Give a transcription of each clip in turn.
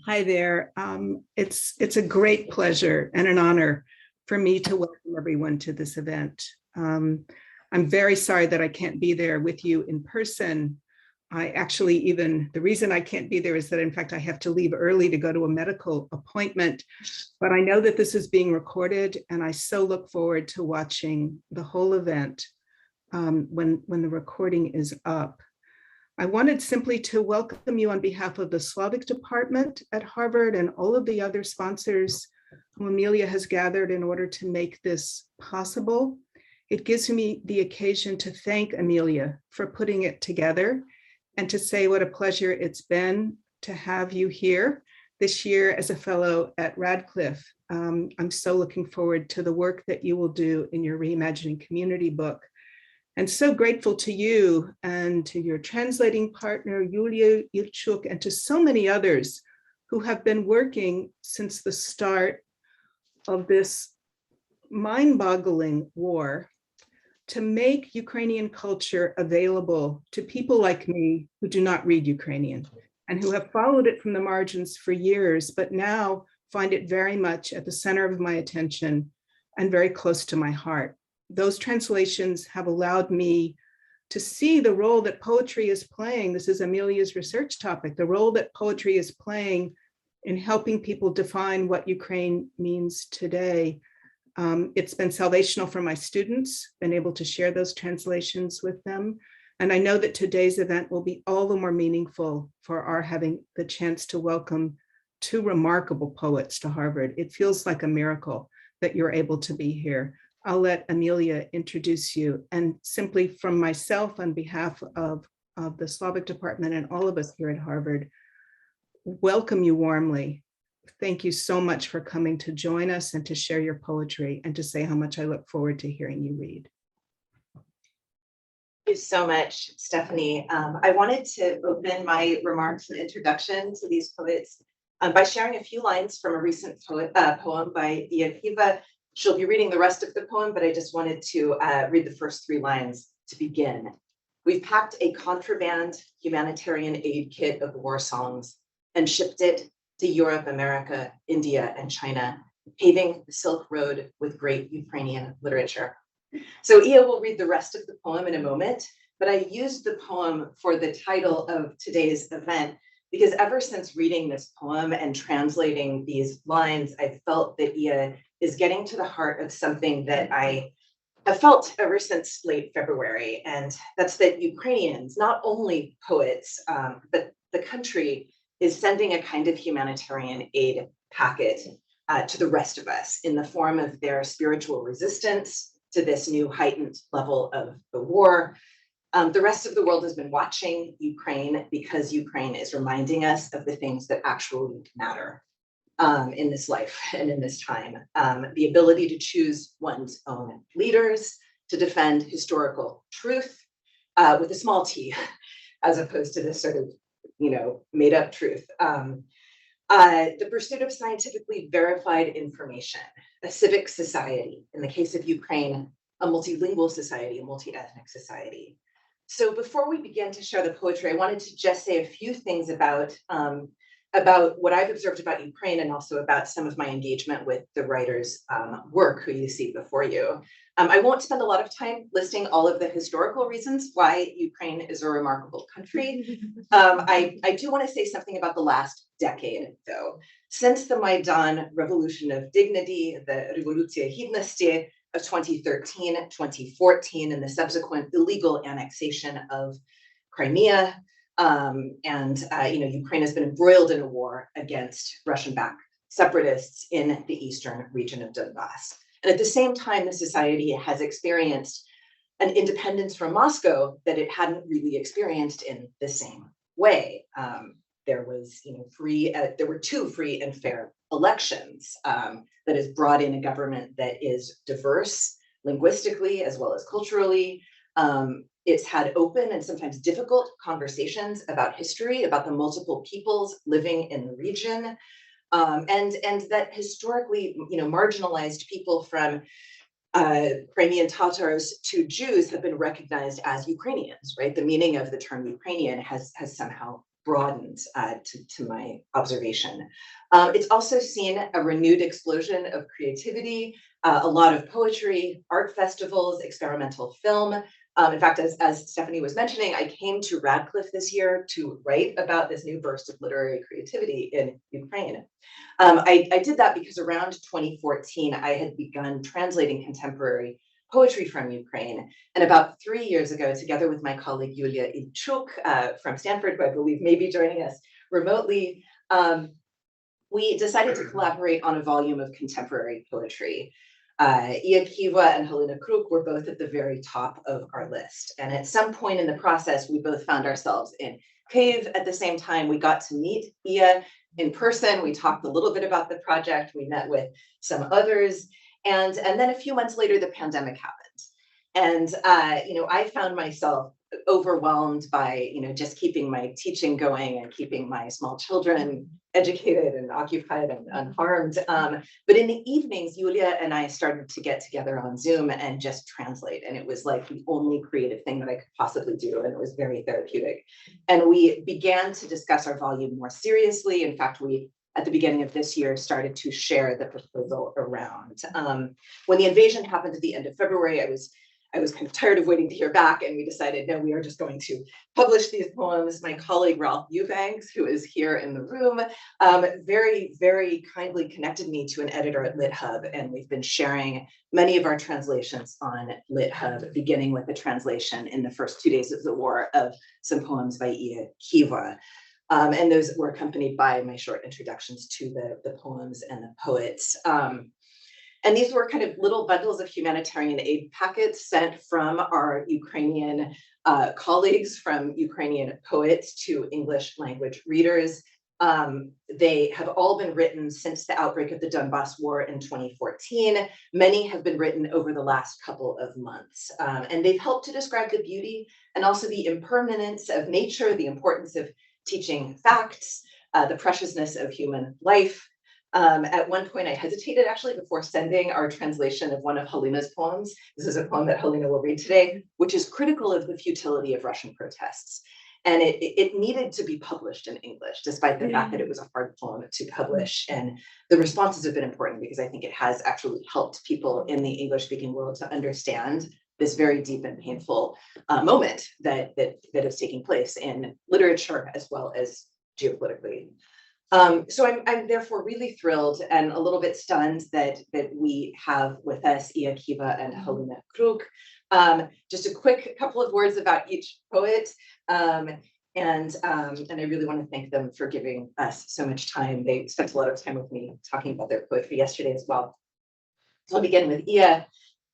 Hi there. It's a great pleasure and an honor for me to welcome everyone to this event. I'm very sorry that I can't be there with you in person. The reason I can't be there is that in fact I have to leave early to go to a medical appointment, but I know that this is being recorded and I so look forward to watching the whole event when the recording is up. I wanted simply to welcome you on behalf of the Slavic department at Harvard and all of the other sponsors who Amelia has gathered in order to make this possible. It gives me the occasion to thank Amelia for putting it together and to say what a pleasure it's been to have you here this year as a fellow at Radcliffe. I'm so looking forward to the work that you will do in your Reimagining Community book. And so grateful to you and to your translating partner, Yulia Ilchuk, and to so many others who have been working since the start of this mind-boggling war to make Ukrainian culture available to people like me who do not read Ukrainian and who have followed it from the margins for years, but now find it very much at the center of my attention and very close to my heart. Those translations have allowed me to see the role that poetry is playing. This is Amelia's research topic, the role that poetry is playing in helping people define what Ukraine means today. It's been salvational for my students, been able to share those translations with them. And I know that today's event will be all the more meaningful for our having the chance to welcome two remarkable poets to Harvard. It feels like a miracle that you're able to be here. I'll let Amelia introduce you, and simply from myself on behalf of the Slavic department and all of us here at Harvard, welcome you warmly. Thank you so much for coming to join us and to share your poetry and to say how much I look forward to hearing you read. Thank you so much, Stephanie. I wanted to open my remarks and introduction to these poets by sharing a few lines from a recent poem by Iya Kiva. She'll be reading the rest of the poem, but I just wanted to read the first 3 lines to begin. We've packed a contraband humanitarian aid kit of war songs and shipped it to Europe, America, India, and China, paving the Silk Road with great Ukrainian literature. So Iya will read the rest of the poem in a moment, but I used the poem for the title of today's event because ever since reading this poem and translating these lines, I felt that Iya is getting to the heart of something that I have felt ever since late February, and that's that Ukrainians, not only poets, but the country is sending a kind of humanitarian aid packet to the rest of us in the form of their spiritual resistance to this new heightened level of the war. The rest of the world has been watching Ukraine because Ukraine is reminding us of the things that actually matter in this life and in this time. The ability to choose one's own leaders, to defend historical truth with a small t, as opposed to this sort of, made up truth. The pursuit of scientifically verified information, a civic society, in the case of Ukraine, a multilingual society, a multi-ethnic society. So before we begin to share the poetry, I wanted to just say a few things about what I've observed about Ukraine and also about some of my engagement with the writer's work who you see before you. I won't spend a lot of time listing all of the historical reasons why Ukraine is a remarkable country. I do want to say something about the last decade, though. Since the Maidan Revolution of Dignity, the Revoluция Гідності of 2013, 2014, and the subsequent illegal annexation of Crimea, Ukraine has been embroiled in a war against Russian-backed separatists in the eastern region of Donbass. And at the same time, the society has experienced an independence from Moscow that it hadn't really experienced in the same way. There were 2 free and fair elections that has brought in a government that is diverse linguistically as well as culturally. It's had open and sometimes difficult conversations about history, about the multiple peoples living in the region, and that historically, marginalized people from Crimean Tatars to Jews have been recognized as Ukrainians, right? The meaning of the term Ukrainian has somehow broadened to my observation. It's also seen a renewed explosion of creativity, a lot of poetry, art festivals, experimental film. In fact, as Stephanie was mentioning, I came to Radcliffe this year to write about this new burst of literary creativity in Ukraine. I did that because around 2014, I had begun translating contemporary poetry from Ukraine. And about 3 years ago, together with my colleague Iya Kiva from Stanford, who I believe may be joining us remotely, we decided to collaborate on a volume of contemporary poetry. Iya Kiva and Halyna Kruk were both at the very top of our list. And at some point in the process, we both found ourselves in Kyiv. At the same time, we got to meet Iya in person. We talked a little bit about the project. We met with some others. And then a few months later, the pandemic happened. And, I found myself overwhelmed by, just keeping my teaching going and keeping my small children educated and occupied and unharmed. But in the evenings, Yulia and I started to get together on Zoom and just translate. And it was like the only creative thing that I could possibly do. And it was very therapeutic. And we began to discuss our volume more seriously. In fact, we at the beginning of this year, started to share the proposal around. When the invasion happened at the end of February, I was kind of tired of waiting to hear back, and we decided, no, we are just going to publish these poems. My colleague, Ralph Eubanks, who is here in the room, very, very kindly connected me to an editor at LitHub, and we've been sharing many of our translations on LitHub, beginning with the translation in the first 2 days of the war of some poems by Iya Kiva. And those were accompanied by my short introductions to the poems and the poets. And these were kind of little bundles of humanitarian aid packets sent from our Ukrainian colleagues, from Ukrainian poets to English language readers. They have all been written since the outbreak of the Donbass War in 2014. Many have been written over the last couple of months. And they've helped to describe the beauty and also the impermanence of nature, the importance of teaching facts, the preciousness of human life. At one point, I hesitated actually before sending our translation of one of Halyna's poems. This is a poem that Halyna will read today, which is critical of the futility of Russian protests. And it needed to be published in English, despite the fact that it was a hard poem to publish. And the responses have been important because I think it has actually helped people in the English-speaking world to understand this very deep and painful moment that is taking place in literature as well as geopolitically. So I'm therefore really thrilled and a little bit stunned that we have with us Iya Kiva and Halyna Kruk. Just a quick couple of words about each poet. And I really want to thank them for giving us so much time. They spent a lot of time with me talking about their poetry yesterday as well. So I'll begin with Iya.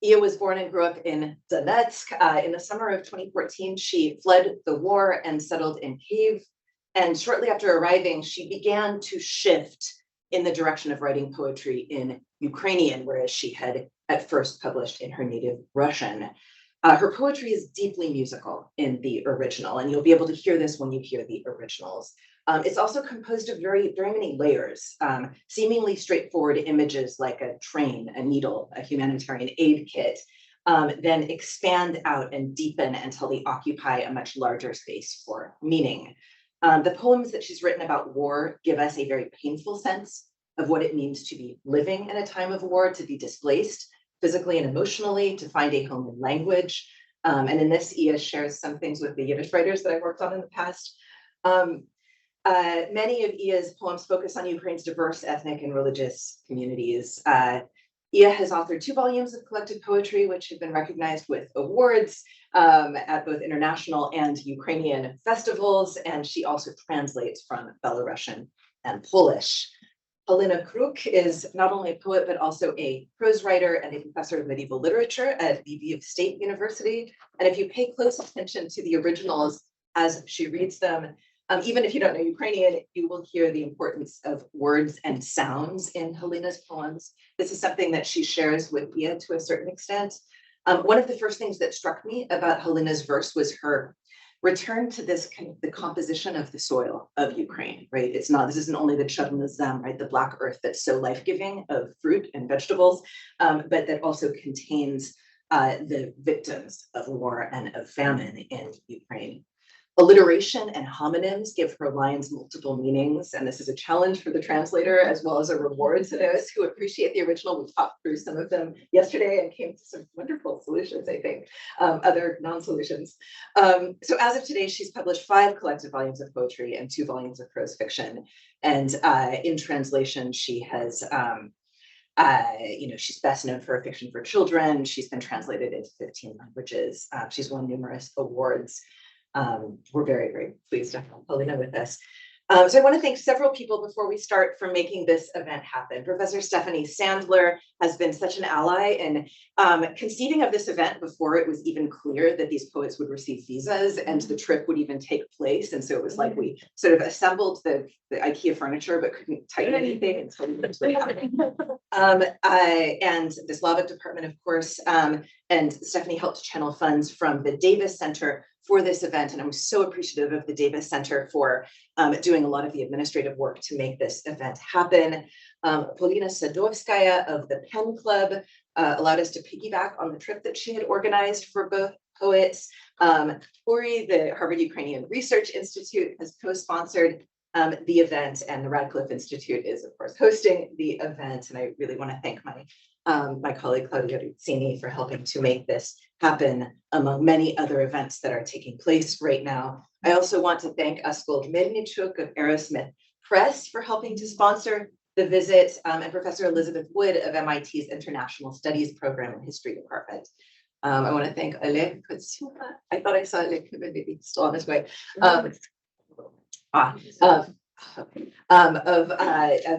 Iya was born and grew up in Donetsk. In the summer of 2014, she fled the war and settled in Kyiv. And shortly after arriving, she began to shift in the direction of writing poetry in Ukrainian, whereas she had at first published in her native Russian. Her poetry is deeply musical in the original, and you'll be able to hear this when you hear the originals. It's also composed of very, very many layers, seemingly straightforward images like a train, a needle, a humanitarian aid kit, then expand out and deepen until they occupy a much larger space for meaning. The poems that she's written about war give us a very painful sense of what it means to be living in a time of war, to be displaced physically and emotionally, to find a home in language. And in this, Iya shares some things with the Yiddish writers that I've worked on in the past. Many of Iya's poems focus on Ukraine's diverse ethnic and religious communities. Iya has authored 2 volumes of collected poetry, which have been recognized with awards at both international and Ukrainian festivals, and she also translates from Belarusian and Polish. Halyna Kruk is not only a poet, but also a prose writer and a professor of medieval literature at Lviv State University. And if you pay close attention to the originals as she reads them, even if you don't know Ukrainian, you will hear the importance of words and sounds in Halyna's poems. This is something that she shares with Iya to a certain extent. One of the first things that struck me about Halyna's verse was her return to the composition of the soil of Ukraine, right? This isn't only the chernozem, right? The black earth that's so life-giving of fruit and vegetables, but that also contains the victims of war and of famine in Ukraine. Alliteration and homonyms give her lines multiple meanings, and this is a challenge for the translator as well as a reward to those who appreciate the original. We talked through some of them yesterday and came to some wonderful solutions, I think, other non-solutions. So as of today, she's published 5 collected volumes of poetry and 2 volumes of prose fiction. And in translation, she has she's best known for her fiction for children. She's been translated into 15 languages. She's won numerous awards. We're very, very pleased to have Halyna with us. So I want to thank several people before we start for making this event happen. Professor Stephanie Sandler has been such an ally in conceiving of this event before it was even clear that these poets would receive visas and the trip would even take place. And so it was like we sort of assembled the IKEA furniture but couldn't tighten anything until we eventually happened. And the Slavic department, of course, and Stephanie helped channel funds from the Davis Center for this event. And I'm so appreciative of the Davis Center for doing a lot of the administrative work to make this event happen. Polina Sadovskaya of the Pen Club allowed us to piggyback on the trip that she had organized for both poets. Uri, the Harvard Ukrainian Research Institute, has co-sponsored the event, and the Radcliffe Institute is, of course, hosting the event. And I really want to thank my colleague Claudia Rizzini for helping to make this happen among many other events that are taking place right now. I also want to thank Askol Mednichuk of Aerosmith Press for helping to sponsor the visit, and Professor Elizabeth Wood of MIT's International Studies Program and History Department. I want to thank Oleg Kotsuma. I thought I saw Oleg, maybe still on his way. Of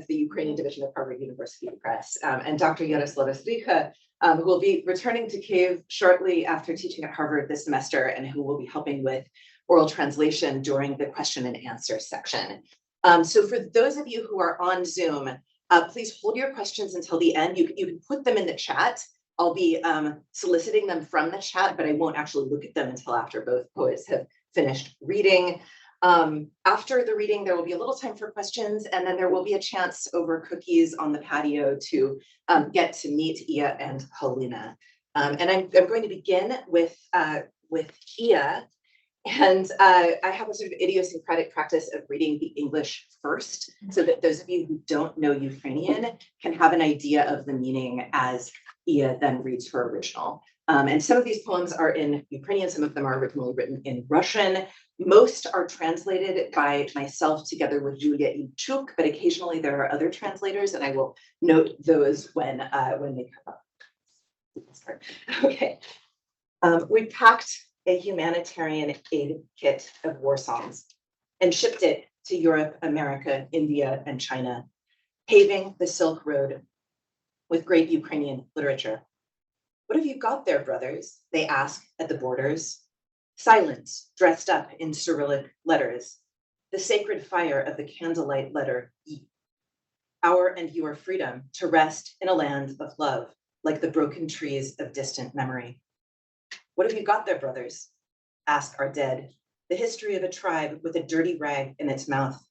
the Ukrainian division of Harvard University Press, and Dr. Yaroslava Strycha, who will be returning to Kyiv shortly after teaching at Harvard this semester, and who will be helping with oral translation during the question and answer section. So for those of you who are on Zoom, please hold your questions until the end. You can put them in the chat. I'll be soliciting them from the chat, but I won't actually look at them until after both poets have finished reading. After the reading, there will be a little time for questions, and then there will be a chance over cookies on the patio to get to meet Iya and Halyna. And I'm going to begin with Iya, and I have a sort of idiosyncratic practice of reading the English first, so that those of you who don't know Ukrainian can have an idea of the meaning as Iya then reads her original. And some of these poems are in Ukrainian, some of them are originally written in Russian. Most are translated by myself together with Julia Ichuk, but occasionally there are other translators, and I will note those when they come up. Okay. We packed a humanitarian aid kit of war songs and shipped it to Europe, America, India, and China, paving the Silk Road with great Ukrainian literature. What have you got there, brothers? They ask at the borders. Silence dressed up in Cyrillic letters, the sacred fire of the candlelight letter E. Our and your freedom to rest in a land of love, like the broken trees of distant memory. What have you got there, brothers? Ask our dead, the history of a tribe with a dirty rag in its mouth,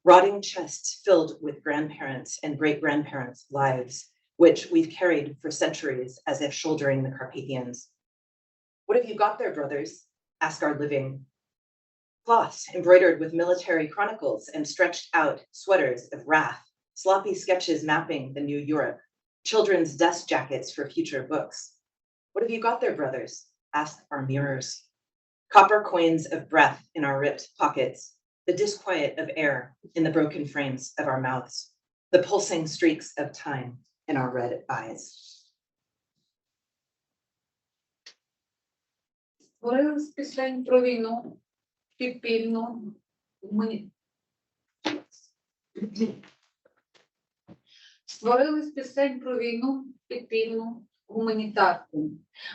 rotting chests filled with grandparents' and great-grandparents' lives, which we've carried for centuries as if shouldering the Carpathians. What have you got there, brothers? Ask our living. Cloths embroidered with military chronicles and stretched out sweaters of wrath, sloppy sketches mapping the new Europe, children's dust jackets for future books. What have you got there, brothers? Ask our mirrors. Copper coins of breath in our ripped pockets, the disquiet of air in the broken frames of our mouths, the pulsing streaks of time in our red eyes. Створили з пісень про війну, підпільну, Створили з пісень про війну, підпільну, гуманітарку.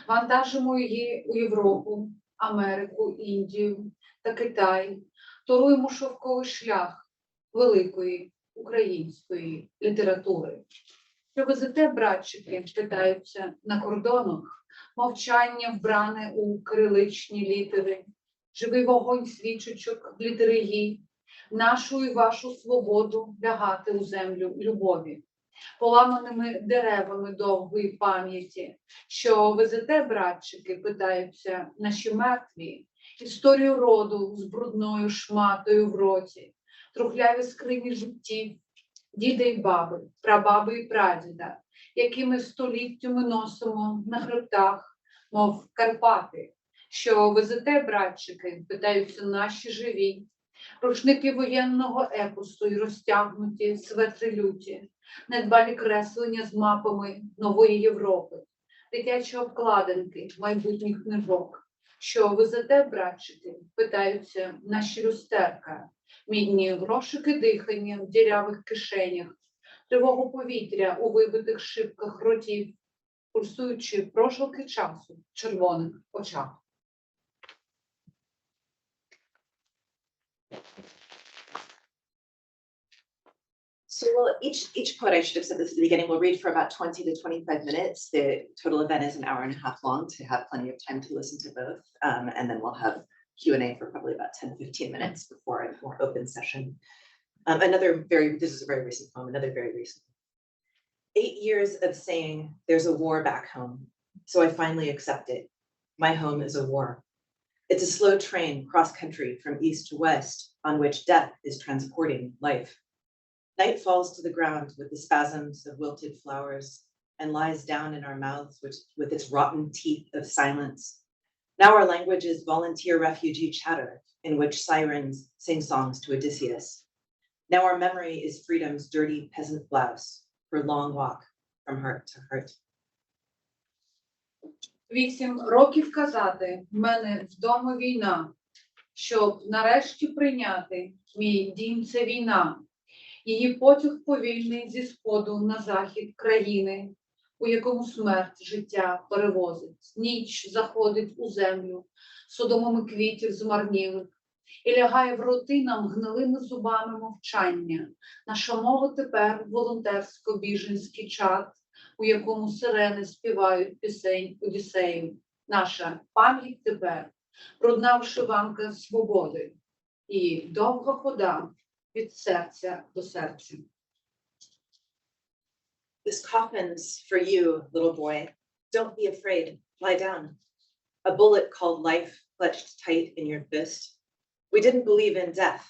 Вантажимо її у Європу, Америку, Індію та Китай. Торуємо шовковий шлях великої української літератури. Що везете, братчики, питаються на кордонах, мовчання вбране у кириличні літери, живий вогонь свічечок в літерії, нашу і вашу свободу лягати у землю любові, поламаними деревами довгої пам'яті, що везете, братчики, питаються наші мертві, історію роду з брудною шматою в роті, трухляві скрині життів, діда й баби, прабаби і прадіда, які ми століттями носимо на хребтах, мов Карпати. Що везете, братчики, питаються наші живі, рушники воєнного епосу й розтягнуті светри люті, недбалі креслення з мапами нової Європи, дитячі обкладинки майбутніх книжок. Що везете, братчики, питаються наші люстерка, мідні грошики дихання в дірявих кишенях, тривогу повітря у вибитих шибках ротів, пульсуючи прожилки часу в червоних очах. So each poet, I should have said this at the beginning, will read for about 20 to 25 minutes. The total event is an hour and a half long to have plenty of time to listen to both. And then we'll have Q&A for probably about 10, 15 minutes before a more open session. This is a very recent poem, another very recent. 8 years of saying there's a war back home, so I finally accept it. My home is a war. It's a slow train cross country from east to west on which death is transporting life. Night falls to the ground with the spasms of wilted flowers and lies down in our mouths with its rotten teeth of silence. Now our language is volunteer refugee chatter in which sirens sing songs to Odysseus. Now our memory is freedom's dirty peasant blouse for long walk from heart to heart. 8 років казати, в мене вдома війна, щоб нарешті прийняти, мій дім – це війна. Її потяг повільний зі сходу на захід країни, у якому смерть життя перевозить. Ніч заходить у землю содомами квітів змарнілих і лягає в роти нам гнилими зубами мовчання. Наша мова тепер волонтерсько-біженський чад, у якому сирени співають пісень Одіссею. Наша пам'ять тепер брудна вишиванка свободи і довга хода від серця до серця. This coffin's for you, little boy. Don't be afraid. Lie down. A bullet called life clutched tight in your fist. We didn't believe in death.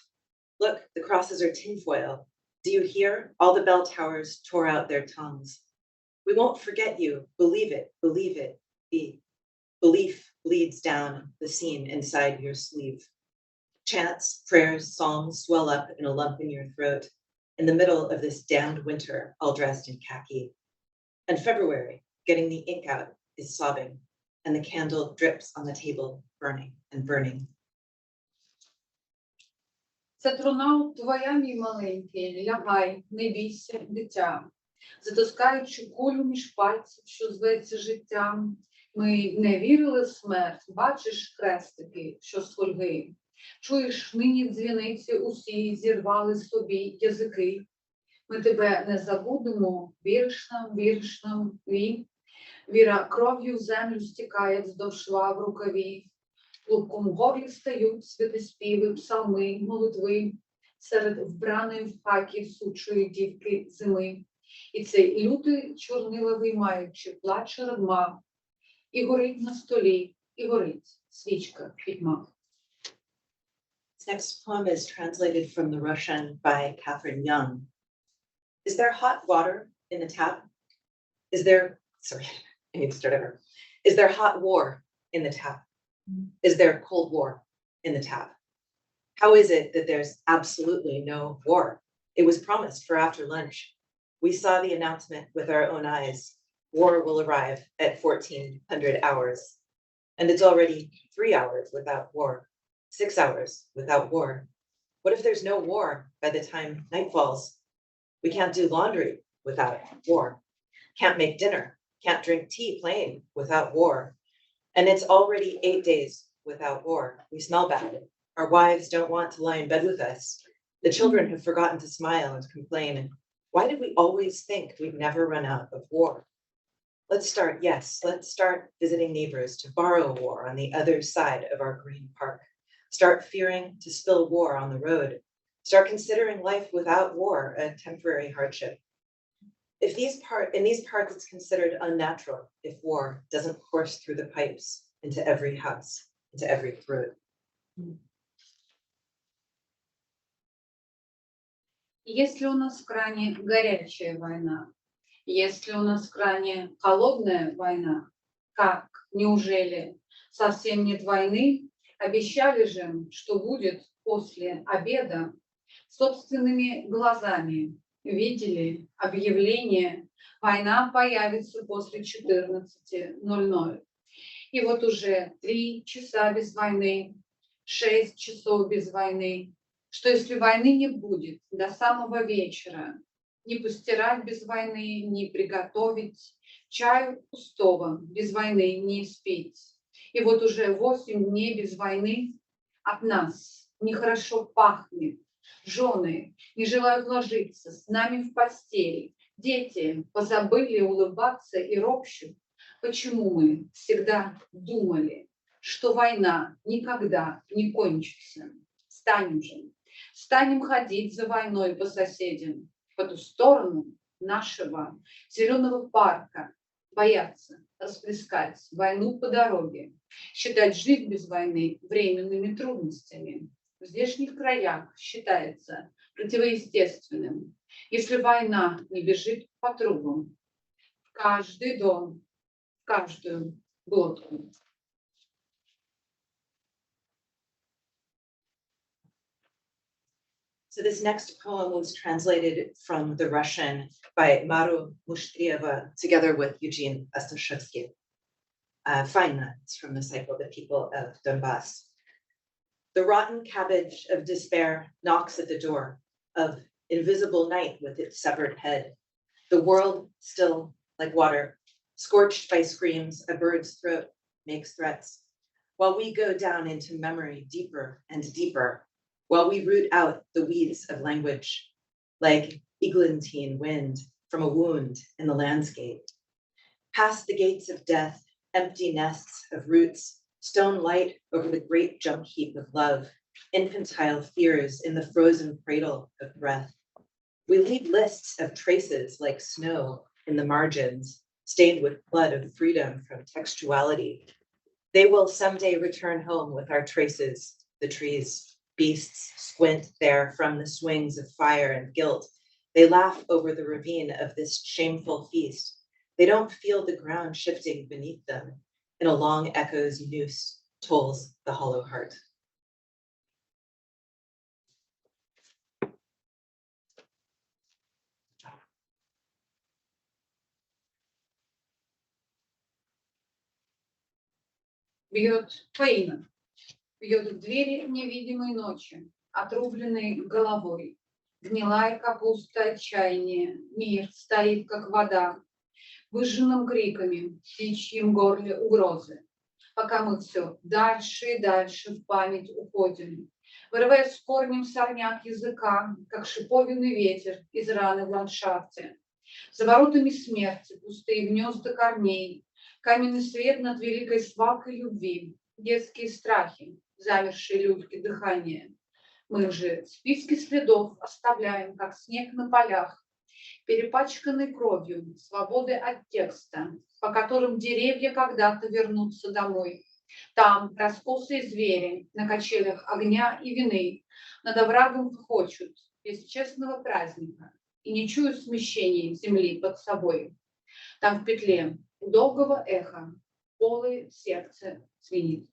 Look, the crosses are tinfoil. Do you hear? All the bell towers tore out their tongues. We won't forget you. Believe it. Believe it. Belief bleeds down the seam inside your sleeve. Chants, prayers, psalms swell up in a lump in your throat in the middle of this damned winter, all dressed in khaki. And February, getting the ink out, is sobbing, and the candle drips on the table, burning and burning. Це труна твоя, мій маленький, лягай, не бійся, дитя. Затискаючи кулю між пальців, що зветься життям, ми не вірили в смерть, бачиш хрестики, що з фольги. Чуєш, нині дзвіниці усі зірвали собі язики. Ми тебе не забудемо, віриш нам, віра кров'ю в землю стікає вздовж шва в рукаві. Клубком в горлі стають святоспіви, псалми, молитви серед вбраної в хакі сучої дівки зими. І цей лютий чорнила виймаючи, плаче радма, і горить на столі, і горить свічка пітьма. This next poem is translated from the Russian by Catherine Young. Is there hot water in the tap? Is there hot war in the tap? Is there Cold War in the tap? How is it that there's absolutely no war? It was promised for after lunch. We saw the announcement with our own eyes. War will arrive at 1400 hours. And it's already 3 hours without war, 6 hours without war. What if there's no war by the time night falls? We can't do laundry without war. Can't make dinner, can't drink tea plain without war. And it's already 8 days without war. We smell bad. Our wives don't want to lie in bed with us. The children have forgotten to smile and complain. Why did we always think we'd never run out of war? Let's start visiting neighbors to borrow war on the other side of our green park. Start fearing to spill war on the road. Start considering life without war a temporary hardship. In these parts, it's considered unnatural if war doesn't course through the pipes into every house, into every throat. Если у нас в кране горячая война, если у нас в кране холодная война, как, неужели совсем нет войны? Обещали же, что будет после обеда. Собственными глазами видели объявление: война появится после 14:00. И вот уже 3 часа без войны, 6 часов без войны. Что если войны не будет до самого вечера? Не постирать без войны, не приготовить, чаю пустого без войны не испить. И вот уже 8 дней без войны от нас нехорошо пахнет. Жены не желают ложиться с нами в постель. Дети позабыли улыбаться и ропщут. Почему мы всегда думали, что война никогда не кончится? Станем ходить за войной по соседям, по ту сторону нашего зеленого парка, бояться расплескать войну по дороге, считать жизнь без войны временными трудностями. В здешних краях считается противоестественным, если война не бежит по трубам в каждый дом, в каждую глотку. So this next poem was translated from the Russian by Maru Mushtrieva together with Eugene Ostashevsky. Finally, it's from the cycle The People of Donbass. The rotten cabbage of despair knocks at the door of invisible night with its severed head. The world still like water, scorched by screams, a bird's throat makes threats. While we go down into memory deeper and deeper, while we root out the weeds of language, like eglantine wind from a wound in the landscape. Past the gates of death, empty nests of roots, stone light over the great junk heap of love, infantile fears in the frozen cradle of breath. We leave lists of traces like snow in the margins, stained with blood of freedom from textuality. They will someday return home with our traces, the trees. Beasts squint there from the swings of fire and guilt. They laugh over the ravine of this shameful feast. They don't feel the ground shifting beneath them. In a long echo's noose tolls the hollow heart. Бьет Фаина, бьет в двери невидимой ночи, отрубленной головой. Гнилая капуста отчаяния, мир стоит, как вода, выжженным криками, в птичьем горле угрозы. Пока мы все дальше и дальше в память уходим, вырывая с корнем сорняк языка, как шиповинный ветер из раны в ландшафте. За воротами смерти пустые гнезда корней, каменный свет над великой свалкой любви, детские страхи, замершие люльки дыхания. Мы же списки следов оставляем, как снег на полях, перепачканный кровью, свободы от текста, по которым деревья когда-то вернутся домой. Там раскосые звери на качелях огня и вины над оврагом хохочут без честного праздника и не чуют смещений земли под собой. Там в петле у долгого эха полое сердце звенит.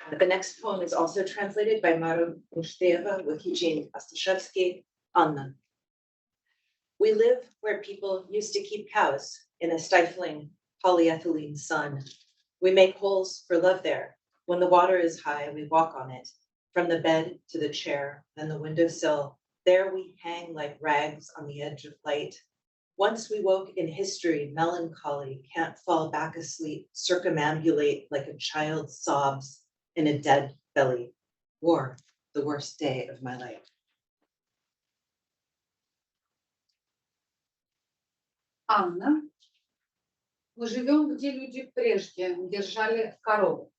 The next poem is also translated by Maru Mushtrieva with Eugene Ostashevsky, Anna. We live where people used to keep cows in a stifling polyethylene sun. We make holes for love there. When the water is high, we walk on it. From the bed to the chair, then the windowsill, there we hang like rags on the edge of light. Once we woke in history, melancholy can't fall back asleep, circumambulate like a child sobs in a dead belly. War, the worst day of my life. Анна. Мы живем, где люди прежде держали коров.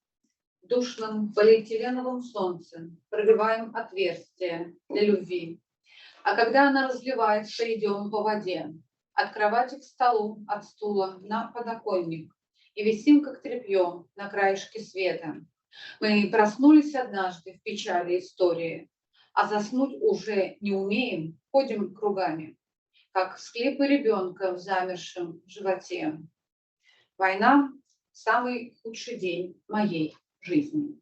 В душном полиэтиленовом солнце пробиваем отверстия для любви. А когда она разливается, идем по воде. От кровати к столу, от стула на подоконник. и висим, как тряпье на краешке света. Мы проснулись однажды в печали истории, а заснуть уже не умеем, ходим кругами, как склепы ребенка в замершем животе. Война – самый худший день моей жизни.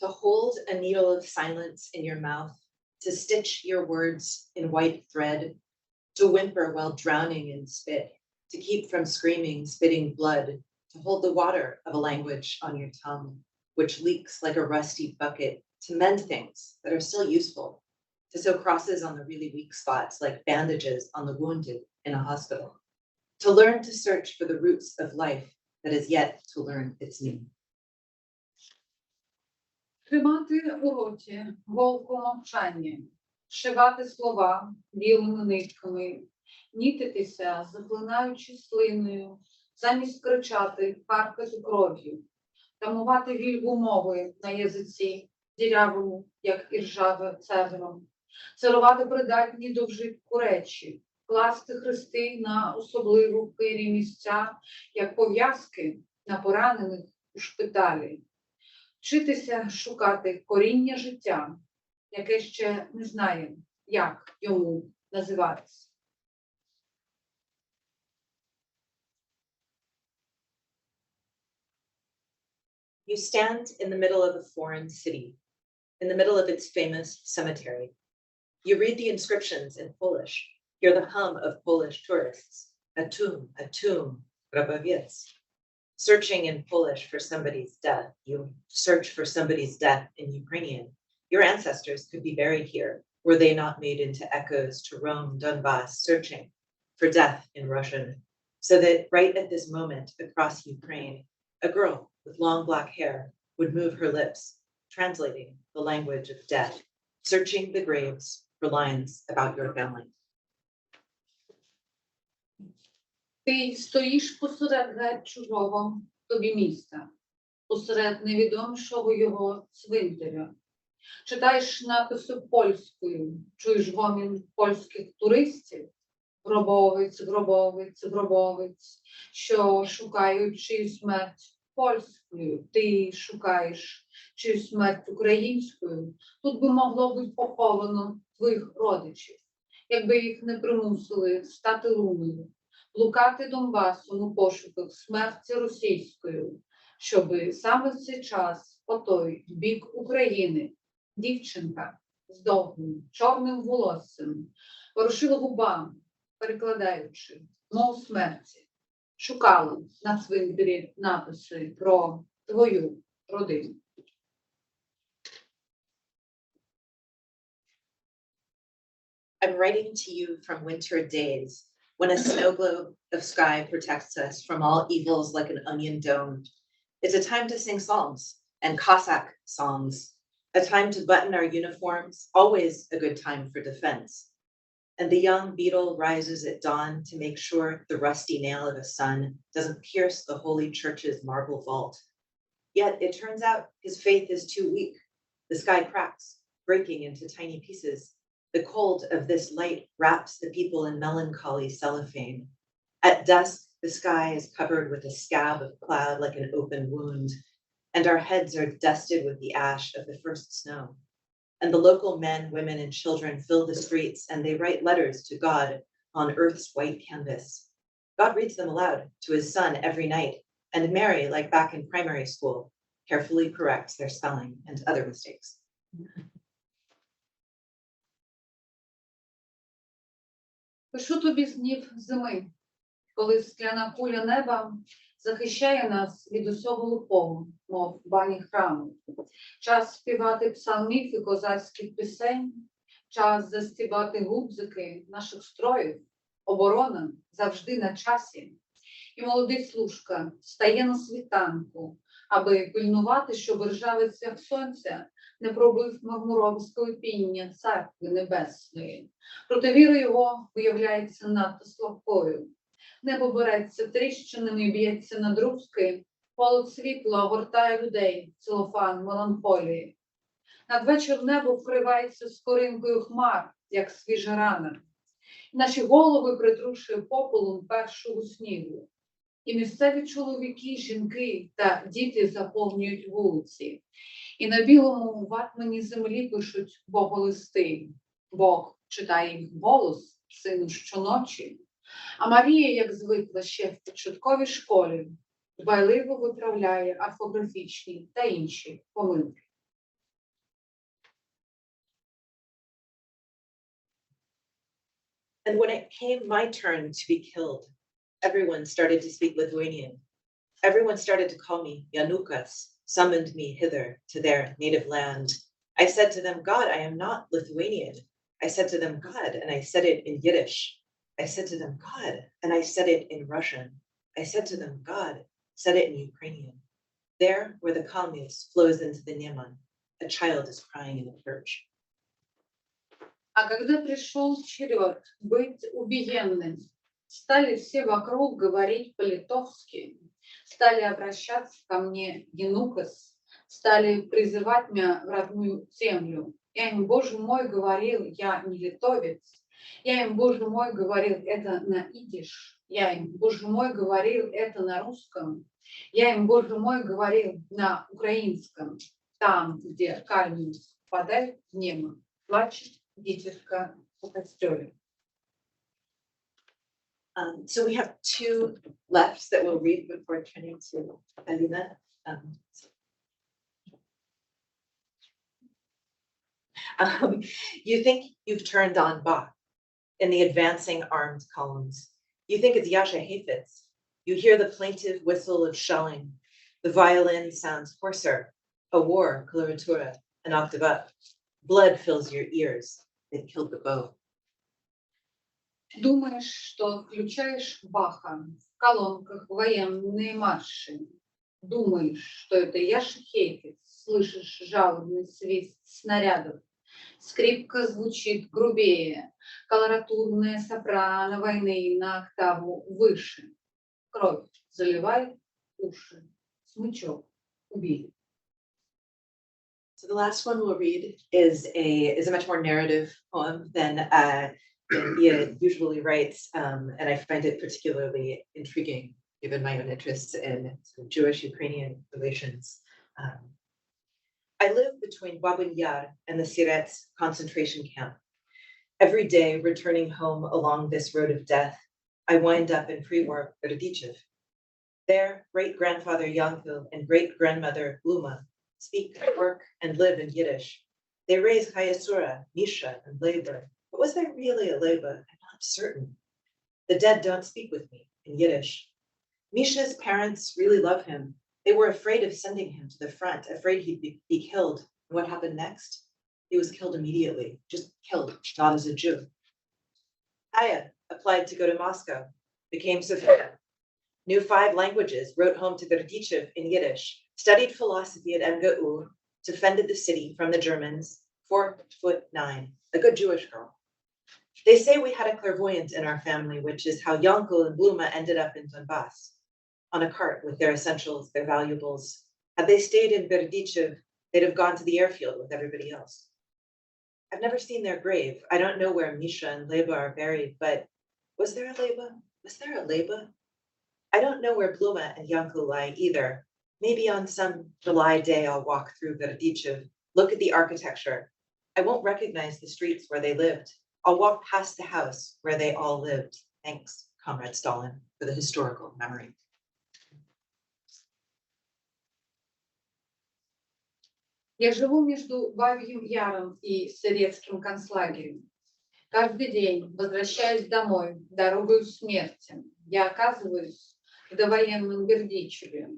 To hold a needle of silence in your mouth, to stitch your words in white thread, to whimper while drowning in spit, to keep from screaming, spitting blood, to hold the water of a language on your tongue, which leaks like a rusty bucket, to mend things that are still useful, to sew crosses on the really weak spots like bandages on the wounded in a hospital, to learn to search for the roots of life that is yet to learn its name. Тримати у роті голку мовчання, шивати слова білими нитками, нітитися, заклинаючи слиною, замість кричати, харкати кров'ю, тамувати вільгу мови на язиці, дірявому, як іржаве цедром, царувати придатні до вжитку речі, класти хрести на особливо хирі місця, як пов'язки на поранених у шпиталі. Вчитися шукати коріння життя, яке ще не знає, як йому називатися. You stand in the middle of a foreign city, in the middle of its famous cemetery. You read the inscriptions in Polish, hear the hum of Polish tourists, a tomb, grabowiec. Searching in Polish for somebody's death, you search for somebody's death in Ukrainian. Your ancestors could be buried here, were they not made into echoes to Rome, Donbass, searching for death in Russian, so that right at this moment across Ukraine, a girl with long black hair would move her lips, translating the language of death, searching the graves for lines about your family. Ти стоїш посеред геть чужого тобі міста, посеред невідомішого його цвинтаря. Читаєш написи польською, чуєш гомін польських туристів, гробовець, гробовець, гробовець, що шукають чию смерть польською, ти шукаєш чию смерть українською. Тут би могло бути поховано твоїх родичів, якби їх не примусили стати румою, блукати Донбасом у пошуках смерті російською, щоби саме в цей час по той бік України дівчинка з довгим чорним волоссям ворушила губами, перекладаючи мов смерті, шукала на цвинтарі написи про твою родину. I'm writing to you from winter days, when a snow globe of sky protects us from all evils like an onion dome. It's a time to sing psalms and Cossack songs, a time to button our uniforms, always a good time for defense. And the young beetle rises at dawn to make sure the rusty nail of a sun doesn't pierce the holy church's marble vault. Yet it turns out his faith is too weak. The sky cracks, breaking into tiny pieces. The cold of this light wraps the people in melancholy cellophane. At dusk, the sky is covered with a scab of cloud like an open wound, and our heads are dusted with the ash of the first snow. And the local men, women, and children fill the streets, and they write letters to God on earth's white canvas. God reads them aloud to his son every night, and Mary, like back in primary school, carefully corrects their spelling and other mistakes. Пишу тобі з днів зими, коли скляна куля неба захищає нас від усього лукого, мов бані храму. Час співати псалмів і козацьких пісень, час застібати гудзики наших строїв, оборона завжди на часі. І молодий служка стає на світанку, аби пильнувати, щоб ржавий цвях сонця не пробив мармурове склепіння церкви небесної. Проте віра його виявляється надто слабкою. Небо береться тріщинами і б'ється на друзки, полот світла огортає людей, целофан меланхолії. Надвечір небо вкривається скоринкою хмар, як свіжа рана. Наші голови притрушує попелом першого снігу. І місцеві чоловіки, жінки та діти заповнюють вулиці. І на білому ватмані землі пишуть боголисти. Бог читає їх голос сину щоночі. А Марія, як звикла ще в початковій школі, дбайливо виправляє орфографічні та інші помилки. And when it came my turn to be killed, everyone started to speak Lithuanian. Everyone started to call me Janukas, summoned me hither to their native land. I said to them, God, I am not Lithuanian. I said to them, God, and I said it in Yiddish. I said to them, God, and I said it in Russian. I said to them, God, said it in Ukrainian. There, where the Kalmius flows into the Neman, a child is crying in the church. А когда пришел черед быть убиенным, стали все вокруг говорить по-литовски, стали обращаться ко мне Янукас, стали призывать меня в родную землю. Я им, Боже мой, говорил, я не литовец. Я им, Боже мой, говорил это на идиш. Я им, Боже мой, говорил это на русском. Я им, Боже мой, говорил на украинском. Там, где Кальминус впадает в небо, плачет дитятка по костёле. So we have two lefts that we'll read before turning to Halyna. You think you've turned on Bach in the advancing armed columns. You think it's Yasha Hafetz. You hear the plaintive whistle of shelling. The violin sounds hoarser, a war coloratura, an octave up. Blood fills your ears. They've killed the bow. Думаешь, что включаешь Баха в колонках военные марши. Думаешь, что это Яша Хейфец, слышишь жалобный свист снарядов. Скрипка звучит грубее, колоратурная сопрано войны на октаву выше. Кровь заливает уши. Смычок убили. So the last one we'll read is a much more narrative poem than Iya usually writes, and I find it particularly intriguing given my own interests in Jewish-Ukrainian relations. I live between Babyn Yar and the Sirets concentration camp. Every day, returning home along this road of death, I wind up in pre-war Berdichev. There, great-grandfather Yankel and great-grandmother Bluma speak, work, and live in Yiddish. They raise Chayasura, Misha, and Leber. But was there really a Leber? I'm not certain. The dead don't speak with me in Yiddish. Misha's parents really love him. They were afraid of sending him to the front, afraid he'd be killed. And what happened next? He was killed immediately, just killed, not as a Jew. Aya applied to go to Moscow, became Sophia, knew 5 languages, wrote home to Berdichev in Yiddish, studied philosophy at MGU, defended the city from the Germans, 4'9", a good Jewish girl. They say we had a clairvoyant in our family, which is how Yankel and Bluma ended up in Donbass, on a cart with their essentials, their valuables. Had they stayed in Berdichev, they'd have gone to the airfield with everybody else. I've never seen their grave. I don't know where Misha and Leba are buried, but was there a Leba? Was there a Leba? I don't know where Bluma and Yankel lie either. Maybe on some July day I'll walk through Berdichev, look at the architecture. I won't recognize the streets where they lived. I'll walk past the house where they all lived. Thanks, Comrade Stalin, for the historical memory. Я живу между Бабьим Яром и Советским концлагерем. Каждый день, возвращаясь домой, дорогой смерти, я оказываюсь в довоенном Бердичеве.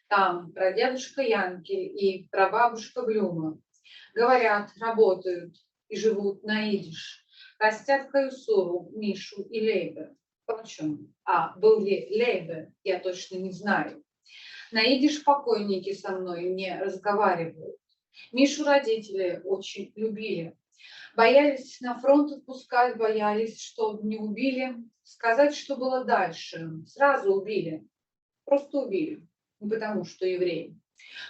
Там прадедушка Янкель и прабабушка Блюма говорят, работают и живут на идиш. Растят Хаюсуру, Мишу и Лейбе. Впрочем, был ли Лейбе, я точно не знаю. На идиш покойники со мной не разговаривают. Мишу родители очень любили. Боялись на фронт отпускать, боялись, что не убили. Сказать, что было дальше. Сразу убили. Просто убили. Не потому, что евреи.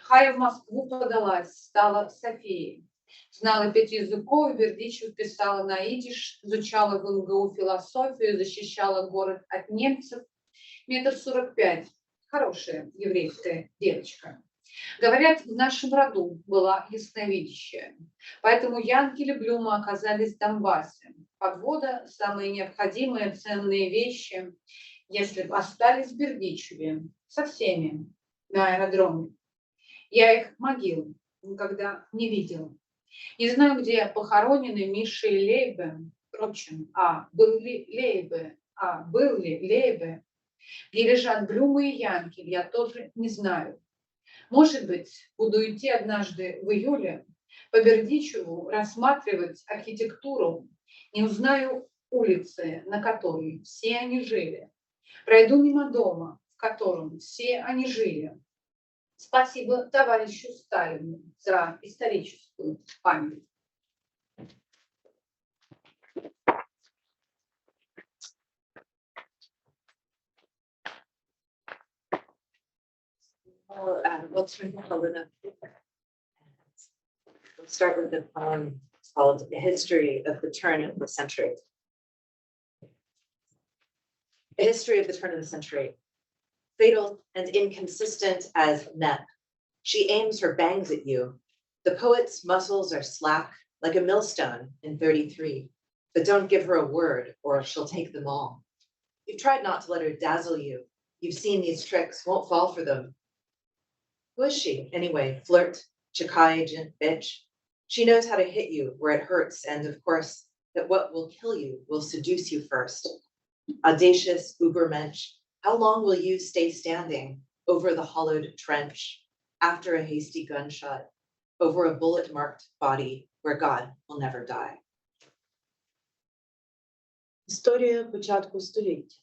Хая в Москву подалась, стала Софией. Знала 5 языков, Бердичев писала на идиш, изучала в МГУ философию, защищала город от немцев. 1,45 м. Хорошая еврейская девочка. Говорят, в нашем роду была ясновидящая. Поэтому Янкель и Блюма оказались в Донбассе. Подвода, самые необходимые ценные вещи, если бы остались в Бердичеве, со всеми на аэродроме. Я их могил никогда не видела. Не знаю, где похоронены Миша и Лейбе. Впрочем, был ли Лейбе, где лежат Блюма и Янкель, я тоже не знаю. Может быть, буду идти однажды в июле по Бердичеву рассматривать архитектуру, не узнаю улицы, на которой все они жили. Пройду мимо дома, в котором все они жили. Спасибо товарищу Сталину за историческую память. We'll turn to Halyna. We'll start with the poem called "The History of the Turn of the Century." A history of the turn of the century. Fatal and inconsistent as Nep, she aims her bangs at you. The poet's muscles are slack like a millstone in 33, but don't give her a word or she'll take them all. You've tried not to let her dazzle you. You've seen these tricks, won't fall for them. Who is she, anyway? Flirt, Chikai agent, bitch? She knows how to hit you where it hurts, and of course, that what will kill you will seduce you first. Audacious Ubermensch, how long will you stay standing over the hollowed trench, after a hasty gunshot, over a bullet-marked body where God will never die? Історія початку століття.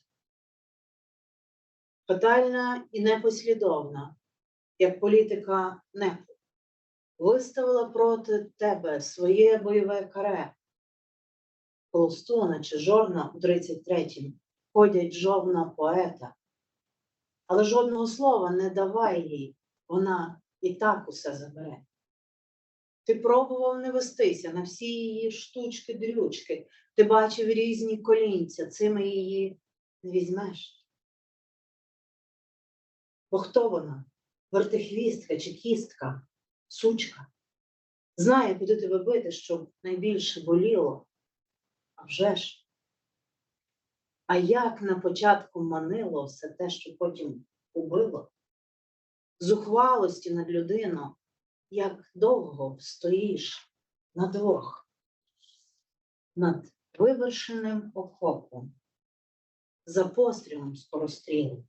Фатальна і непослідовна, як політика НЕПу, виставила проти тебе своє бойове каре. Колостуна чи Жорна у 33-м ходять жовна поета. Але жодного слова не давай їй, вона і так усе забере. Ти пробував не вестися на всі її штучки-дрючки, ти бачив різні колінця, цими її не візьмеш. Бо хто вона? Вертихвістка чи кістка, сучка? Знає, куди тебе бити, щоб найбільше боліло. А вже ж. А як на початку манило все те, що потім убило? Зухвалості над людину, як довго стоїш на двох, над вивершеним окопом, за пострілом скорострілу,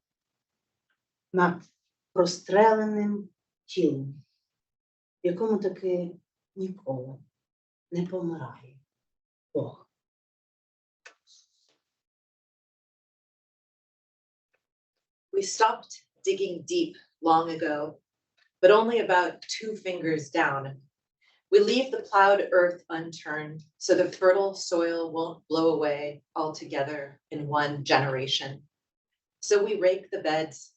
над простреленим тілом, в якому таки ніколи не помирає Бог. We stopped digging deep long ago, but only about 2 fingers down. We leave the plowed earth unturned so the fertile soil won't blow away altogether in 1 generation. So we rake the beds,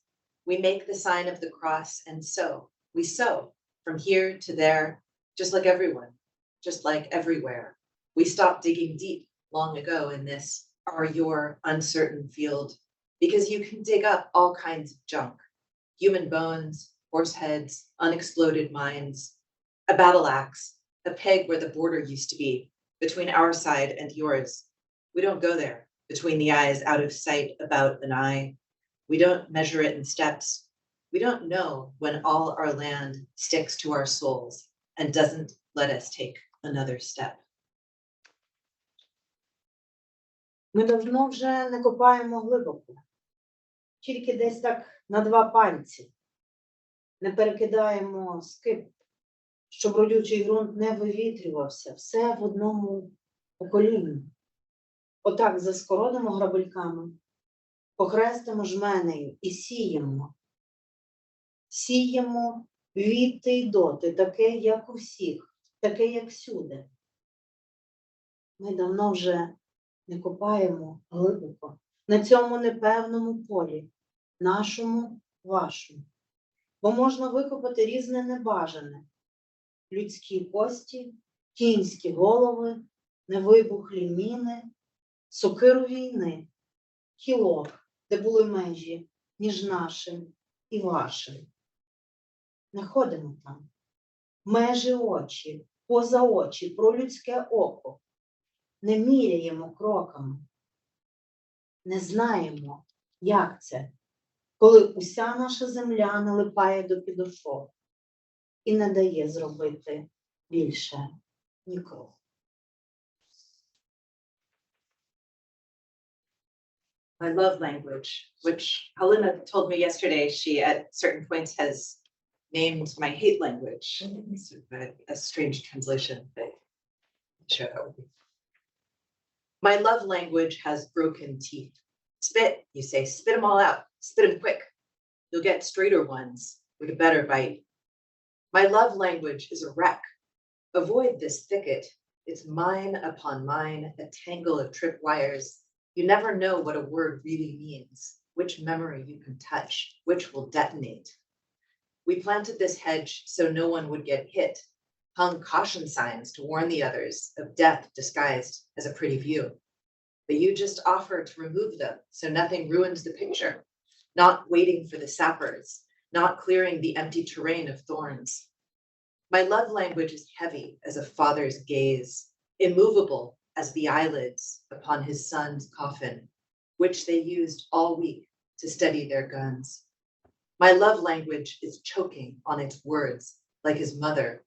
we make the sign of the cross, and so we sow from here to there, just like everyone, just like everywhere. We stopped digging deep long ago in this your uncertain field, because you can dig up all kinds of junk, human bones, horse heads, unexploded mines, a battle axe, a peg where the border used to be, between our side and yours. We don't go there, between the eyes, out of sight, about an eye. We don't measure it in steps. We don't know when all our land sticks to our souls and doesn't let us take another step. Ми давно вже не копаємо глибоко, тільки десь так на 2 пальці. Не перекидаємо скип, щоб родючий ґрунт не вивітрювався, все в одному поколінні. Отак заскородимо грабельками, похрестимо жменею і сіємо. Сіємо відти й доти, таке, як у всіх, таке, як всюди. Ми давно вже не копаємо глибоко на цьому непевному полі, нашому, вашому. Бо можна викопати різне небажане, людські кості кінські голови, невибухлі міни, сокиру війни, кілок, де були межі між нашим і вашим. Не ходимо там. Межі очі, поза очі, про людське око. Не міряємо кроками. Не знаємо, як це, коли уся наша земля налипає до підошов і не дає зробити більше ні кроку. My love language, which Halyna told me yesterday, she at certain points has named my hate language. It's a strange translation, but I'm sure that would be. My love language has broken teeth. Spit, you say, spit them all out, spit them quick. You'll get straighter ones with a better bite. My love language is a wreck. Avoid this thicket. It's mine upon mine, a tangle of tripwires. You never know what a word really means, which memory you can touch, which will detonate. We planted this hedge so no one would get hit, hung caution signs to warn the others of death disguised as a pretty view. But you just offer to remove them so nothing ruins the picture, not waiting for the sappers, not clearing the empty terrain of thorns. My love language is heavy as a father's gaze, immovable as the eyelids upon his son's coffin, which they used all week to steady their guns. My love language is choking on its words, like his mother.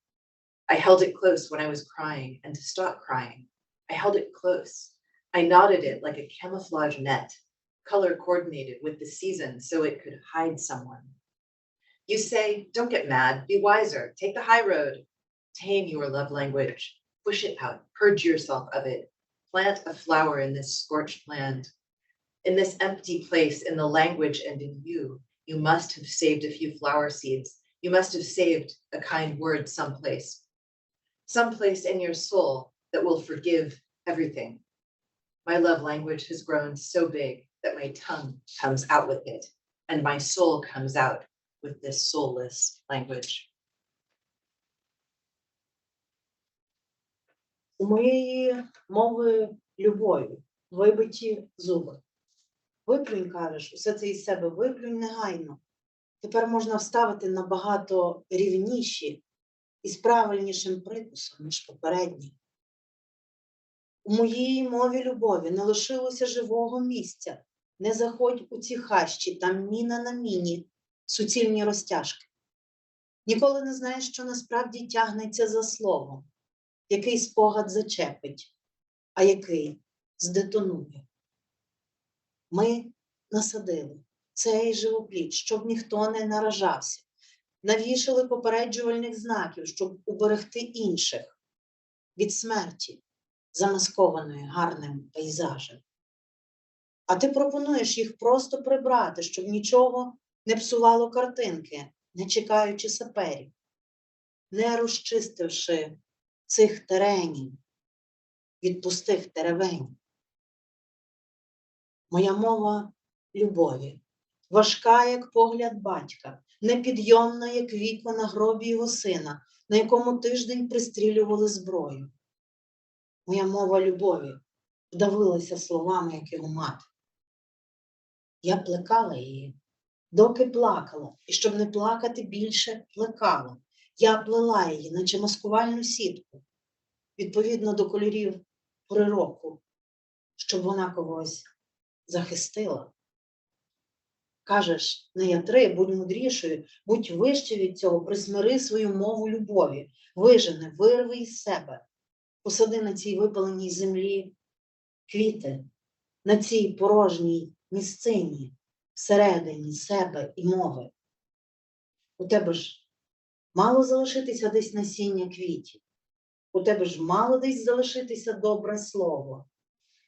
I held it close when I was crying, and to stop crying, I held it close. I knotted it like a camouflage net, color coordinated with the season so it could hide someone. You say, don't get mad, be wiser, take the high road. Tame your love language, push it out, purge yourself of it. Plant a flower in this scorched land. In this empty place, in the language and in you, you must have saved a few flower seeds. You must have saved a kind word someplace. Someplace in your soul that will forgive everything. My love language has grown so big that my tongue comes out with it, and my soul comes out with this soulless language. У моєї мови любові вибиті зуби. Виплюнь, кажеш, усе це із себе виплюнь негайно. Тепер можна вставити набагато рівніші і з правильнішим прикусом, ніж попередні. У моїй мові любові не лишилося живого місця. Не заходь у ці хащі, там міна на міні, суцільні розтяжки. Ніколи не знаєш, що насправді тягнеться за словом, який спогад зачепить, а який здетонує. Ми насадили цей живоплід, щоб ніхто не наражався. Навішали попереджувальних знаків, щоб уберегти інших від смерті, замаскованої гарним пейзажем. А ти пропонуєш їх просто прибрати, щоб нічого не псувало картинки, не чекаючи саперів, не розчистивши цих теренів від пустих теревень. Моя мова любові, важка, як погляд батька, непідйомна, як вікна на гробі його сина, на якому тиждень пристрілювали зброю. Моя мова любові вдавилася словами, як його мати. Я плекала її, доки плакала, і щоб не плакати більше, плекала. Я плела її, наче маскувальну сітку, відповідно до кольорів пори року, щоб вона когось захистила. Кажеш, не ятри, будь мудрішою, будь вище від цього, присмири свою мову любові, вижени, вирви із себе, посади на цій випаленій землі квіти, на цій порожній місцині, всередині себе і мови. У тебе ж мало залишитися десь насіння квітів, у тебе ж мало десь залишитися добре слово,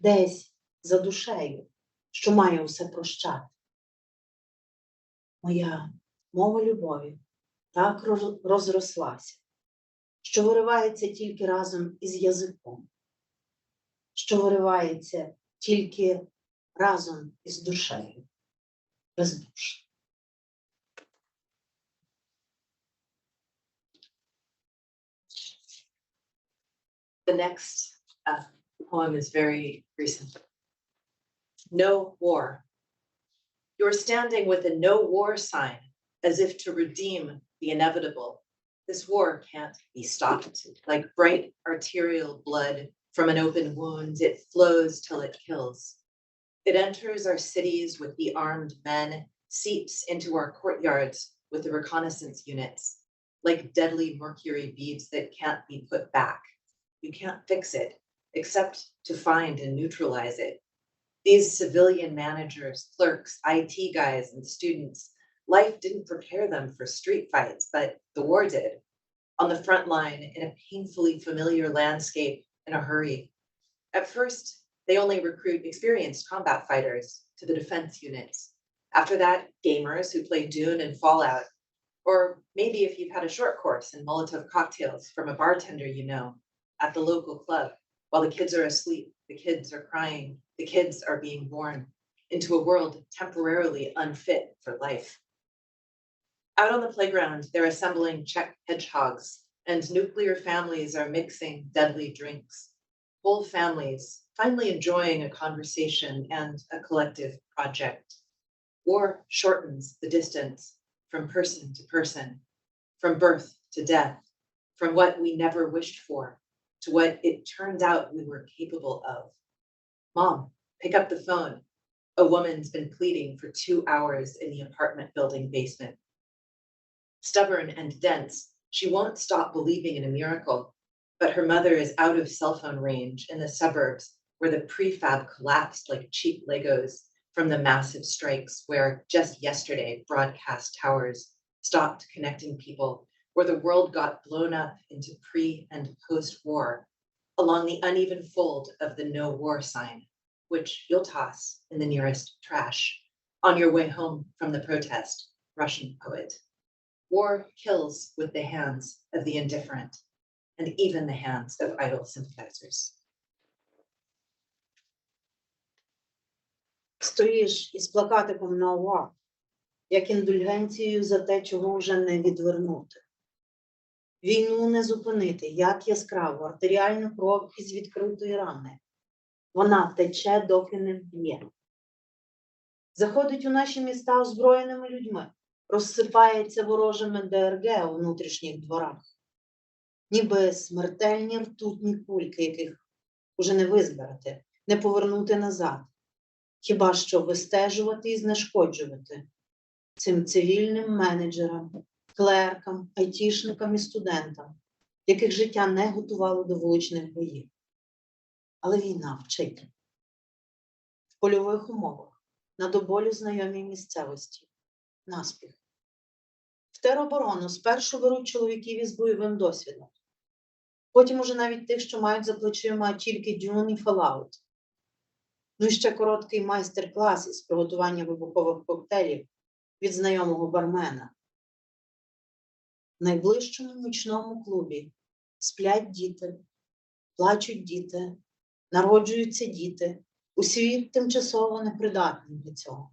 десь за душею, що має усе прощати. Моя мова любові так розрослася, що виривається тільки разом із язиком, що виривається тільки разом із душею, без душі. The next poem is very recent. No war. You're standing with a no war sign, as if to redeem the inevitable. This war can't be stopped. Like bright arterial blood from an open wound, it flows till it kills. It enters our cities with the armed men, seeps into our courtyards with the reconnaissance units, like deadly mercury beads that can't be put back. You can't fix it, except to find and neutralize it. These civilian managers, clerks, IT guys, and students, life didn't prepare them for street fights, but the war did. On the front line, in a painfully familiar landscape, in a hurry. At first, they only recruit experienced combat fighters to the defense units. After that, gamers who play Dune and Fallout. Or maybe if you've had a short course in Molotov cocktails from a bartender you know, at the local club, while the kids are asleep, the kids are crying, the kids are being born into a world temporarily unfit for life. Out on the playground, they're assembling Czech hedgehogs, and nuclear families are mixing deadly drinks. Whole families finally enjoying a conversation and a collective project. War shortens the distance from person to person, from birth to death, from what we never wished for to what it turned out we were capable of. Mom, pick up the phone. A woman's been pleading for 2 hours in the apartment building basement. Stubborn and dense, she won't stop believing in a miracle, but her mother is out of cell phone range in the suburbs where the prefab collapsed like cheap Legos from the massive strikes where just yesterday broadcast towers stopped connecting people, where the world got blown up into pre and post-war along the uneven fold of the no war sign, which you'll toss in the nearest trash on your way home from the protest, Russian poet. War kills with the hands of the indifferent and even the hands of idle sympathizers. Стоїш із плакатиком «No war», як індульгенцією за те, чого вже не відвернути. Війну не зупинити, як яскраво, артеріальну кров із відкритої рани. Вона тече, доки не вб'є. Заходить у наші міста озброєними людьми, розсипається ворожими ДРГ у внутрішніх дворах. Ніби смертельні ртутні кульки, яких уже не визбирати, не повернути назад. Хіба що вистежувати і знешкоджувати цим цивільним менеджерам, клеркам, айтішникам і студентам, яких життя не готувало до вуличних боїв. Але війна вчить. В польових умовах, на до болю знайомій місцевості, наспіх. В тероборону спершу беруть чоловіків із бойовим досвідом, потім уже навіть тих, що мають за плечима тільки Dune і Fallout. Ну і ще короткий майстер-клас із приготування вибухових коктейлів від знайомого бармена. В найближчому нічному клубі сплять діти, плачуть діти, народжуються діти, у світ тимчасово непридатний для цього.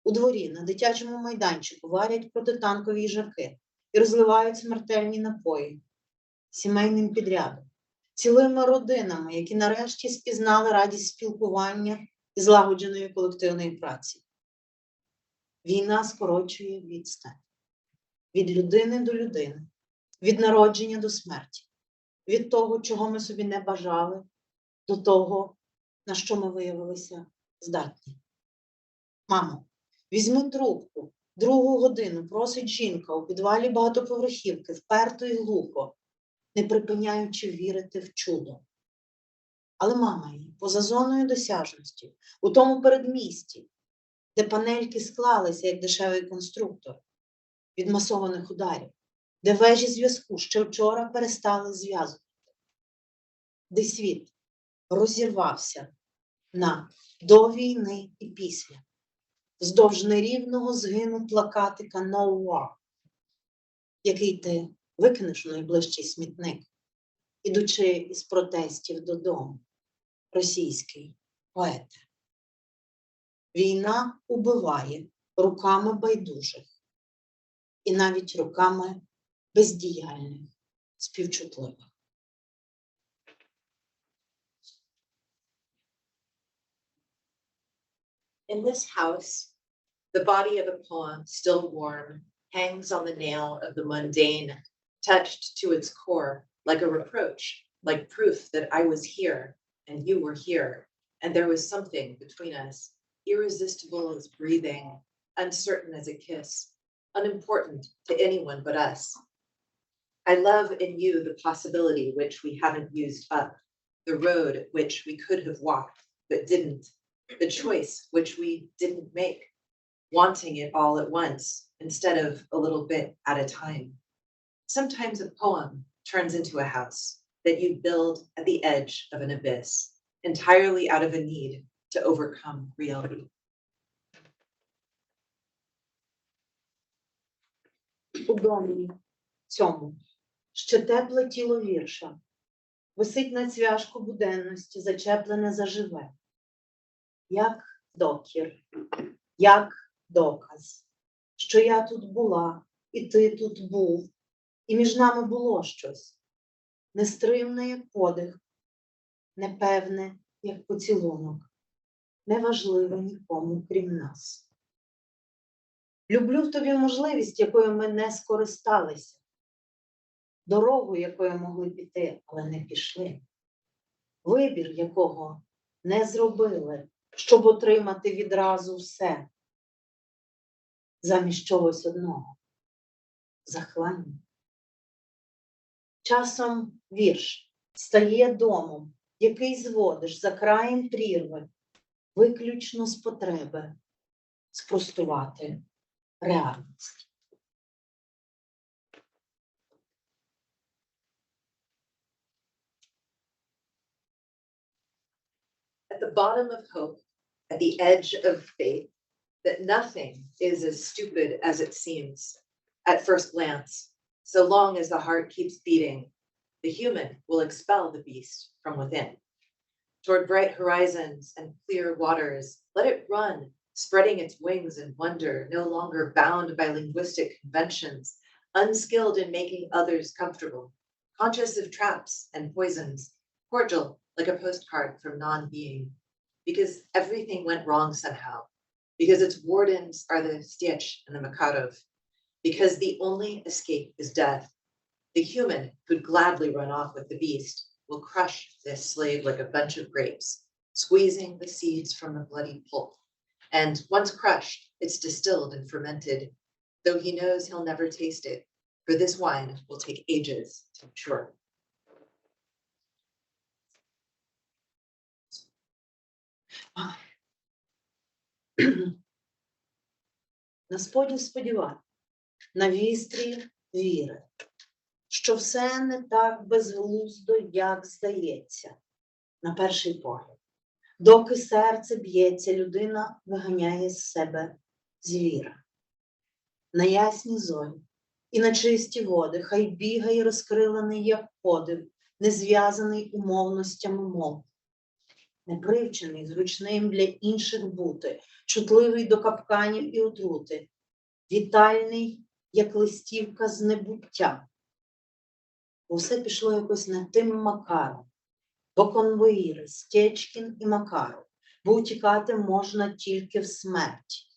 У дворі на дитячому майданчику варять протитанкові їжаки і розливають смертельні напої сімейним підрядом, цілими родинами, які нарешті спізнали радість спілкування і злагодженої колективної праці. Війна скорочує відстань. Від людини до людини, від народження до смерті, від того, чого ми собі не бажали, до того, на що ми виявилися здатні. Мамо, візьми трубку, 2 годину просить жінка у підвалі багатоповерхівки, вперто і глухо, не припиняючи вірити в чудо. Але мама її поза зоною досяжності, у тому передмісті, де панельки склалися, як дешевий конструктор, від масованих ударів, де вежі зв'язку ще вчора перестали зв'язувати, де світ розірвався на до війни і після, вздовж нерівного згину плакатика «No war», який ти викинеш у найближчий смітник, ідучи із протестів додому, російський поете. Війна убиває руками байдужих і навіть руками бездіяльних, співчутливих. In this house, the body of a poem, still warm, hangs on the nail of the mundane, touched to its core like a reproach, like proof that I was here and you were here, and there was something between us, irresistible as breathing, uncertain as a kiss, unimportant to anyone but us. I love in you the possibility which we haven't used up, the road which we could have walked but didn't, the choice which we didn't make, wanting it all at once instead of a little bit at a time. Sometimes a poem turns into a house that you build at the edge of an abyss, entirely out of a need to overcome reality. У домі цьому ще тепле тіло вірша, висить на цвяшку буденності, зачеплене заживе. Як докір, як доказ, що я тут була, і ти тут був, і між нами було щось, нестримне, як подих, непевне, як поцілунок, неважливе нікому, крім нас. Люблю в тобі можливість, якою ми не скористалися, дорогу, якою могли піти, але не пішли, вибір, якого не зробили, щоб отримати відразу все, замість чогось одного – захлання. Часом вірш стає домом, який зводиш за краєм прірви, виключно з потреби спростувати реальність. At the bottom of hope, at the edge of faith, that nothing is as stupid as it seems at first glance. So long as the heart keeps beating, the human will expel the beast from within. Toward bright horizons and clear waters, let it run, spreading its wings in wonder, no longer bound by linguistic conventions, unskilled in making others comfortable, conscious of traps and poisons, cordial like a postcard from non-being, because everything went wrong somehow, because its wardens are the Stich and the Makarov, because the only escape is death. The human who'd gladly run off with the beast will crush this slave like a bunch of grapes, squeezing the seeds from the bloody pulp. And once crushed, it's distilled and fermented, though he knows he'll never taste it, for this wine will take ages to mature. На споді сподівань, на вістрі віри, що все не так безглуздо, як здається, на перший погляд. Доки серце б'ється, людина виганяє з себе звіра. На ясні зорі і на чисті води хай бігає розкрилений, як подив, не зв'язаний умовностями мов, не привчений зручним для інших бути, чутливий до капканів і отрути, вітальний, як листівка з небуття. Бо все пішло якось не тим макаром, бо конвоїри, Стечкін і Макаров, бо утікати можна тільки в смерть.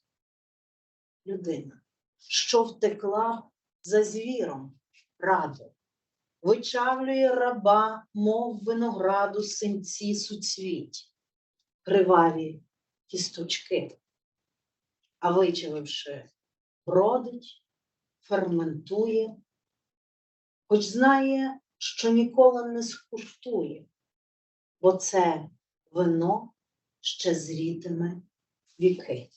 Людина, що втекла за звіром, радо, вичавлює раба, мов винограду синці суцвіть, криваві кісточки, а вичавивши, бродить, ферментує, хоч знає, що ніколи не скуштує, бо це вино ще зрітиме віки.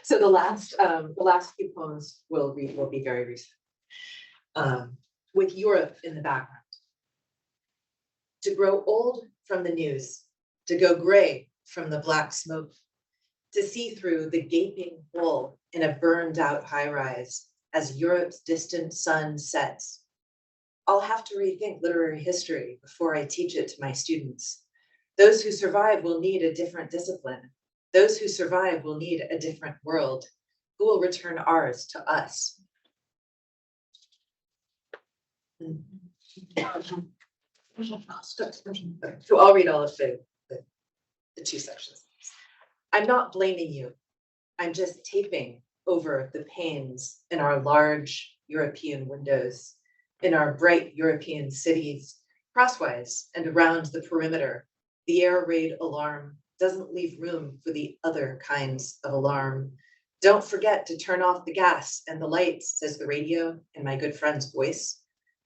So the last few poems will be very recent, with Europe in the background. To grow old from the news, to go gray from the black smoke, to see through the gaping hole in a burned out high-rise as Europe's distant sun sets. I'll have to rethink literary history before I teach it to my students. Those who survive will need a different discipline. Those who survive will need a different world. Who will return ours to us? So I'll read all of the two sections. I'm not blaming you. I'm just taping over the panes in our large European windows, in our bright European cities, crosswise and around the perimeter. The air raid alarm doesn't leave room for the other kinds of alarm. Don't forget to turn off the gas and the lights, says the radio in my good friend's voice.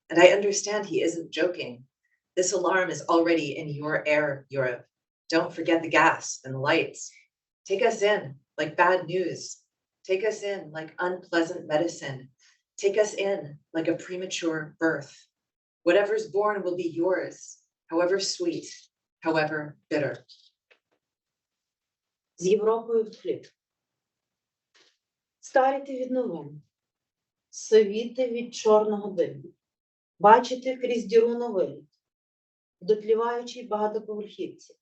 And I understand he isn't joking. This alarm is already in your air, Europe. Don't forget the gas and the lights. Take us in like bad news. Take us in like unpleasant medicine. Take us in like a premature birth. Whatever's born will be yours, however sweet, however bitter. З Європою в хліб. Старіти від новин, сивіти від чорного диму, бачити крізь діру новин, в дотліваючій багатоповерхівці,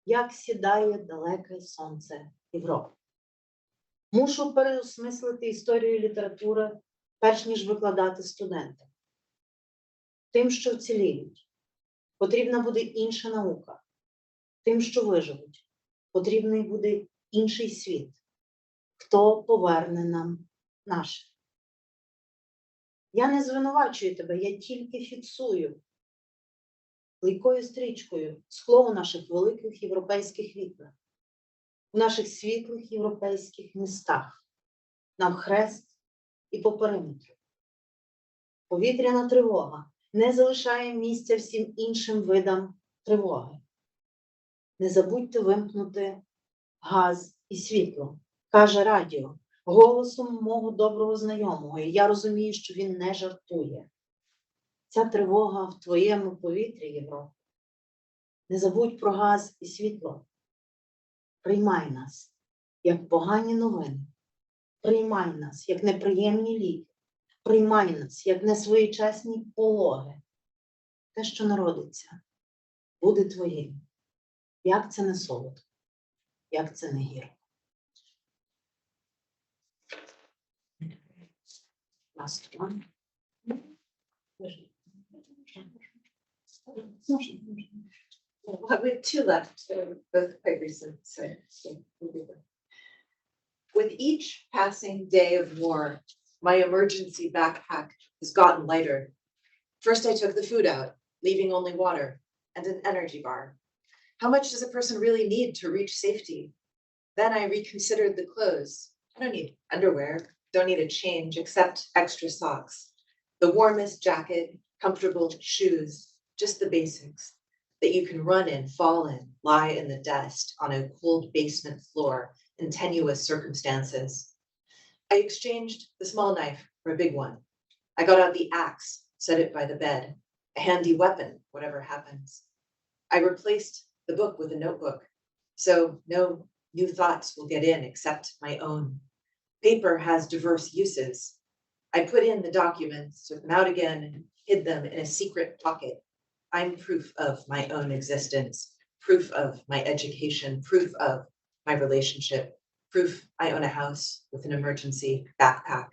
як сідає далеке сонце Європи. Мушу переосмислити історію літератури, перш ніж викладати студентам. Тим, що вціліють, потрібна буде інша наука. Тим, що виживуть, потрібний буде інший світ. Хто поверне нам наше? Я не звинувачую тебе, я тільки фіксую клейкою стрічкою скло у наших великих європейських вікнах, у наших світлих європейських містах, навхрест і по периметру. Повітряна тривога не залишає місця всім іншим видам тривоги. Не забудьте вимкнути газ і світло, каже радіо, голосом мого доброго знайомого, і я розумію, що він не жартує. Ця тривога в твоєму повітрі, Європа. Не забудь про газ і світло. Приймай нас, як погані новини. Приймай нас, як неприємні ліки. Приймай нас, як несвоєчасні пологи. Те, що народиться, буде твоїм. Як це не солодко, як це не гірко. Last one. We have two left, both quite recent. So we'll do them. With each passing day of war, my emergency backpack has gotten lighter. First, I took the food out, leaving only water and an energy bar. How much does a person really need to reach safety? Then I reconsidered the clothes. I don't need underwear, don't need a change except extra socks. The warmest jacket, comfortable shoes, just the basics that you can run in, fall in, lie in the dust on a cold basement floor in tenuous circumstances. I exchanged the small knife for a big one. I got out the axe, set it by the bed, a handy weapon, whatever happens. I replaced the book with a notebook, so no new thoughts will get in except my own. Paper has diverse uses. I put in the documents, took them out again, and hid them in a secret pocket. I'm proof of my own existence, proof of my education, proof of my relationship, proof I own a house with an emergency backpack.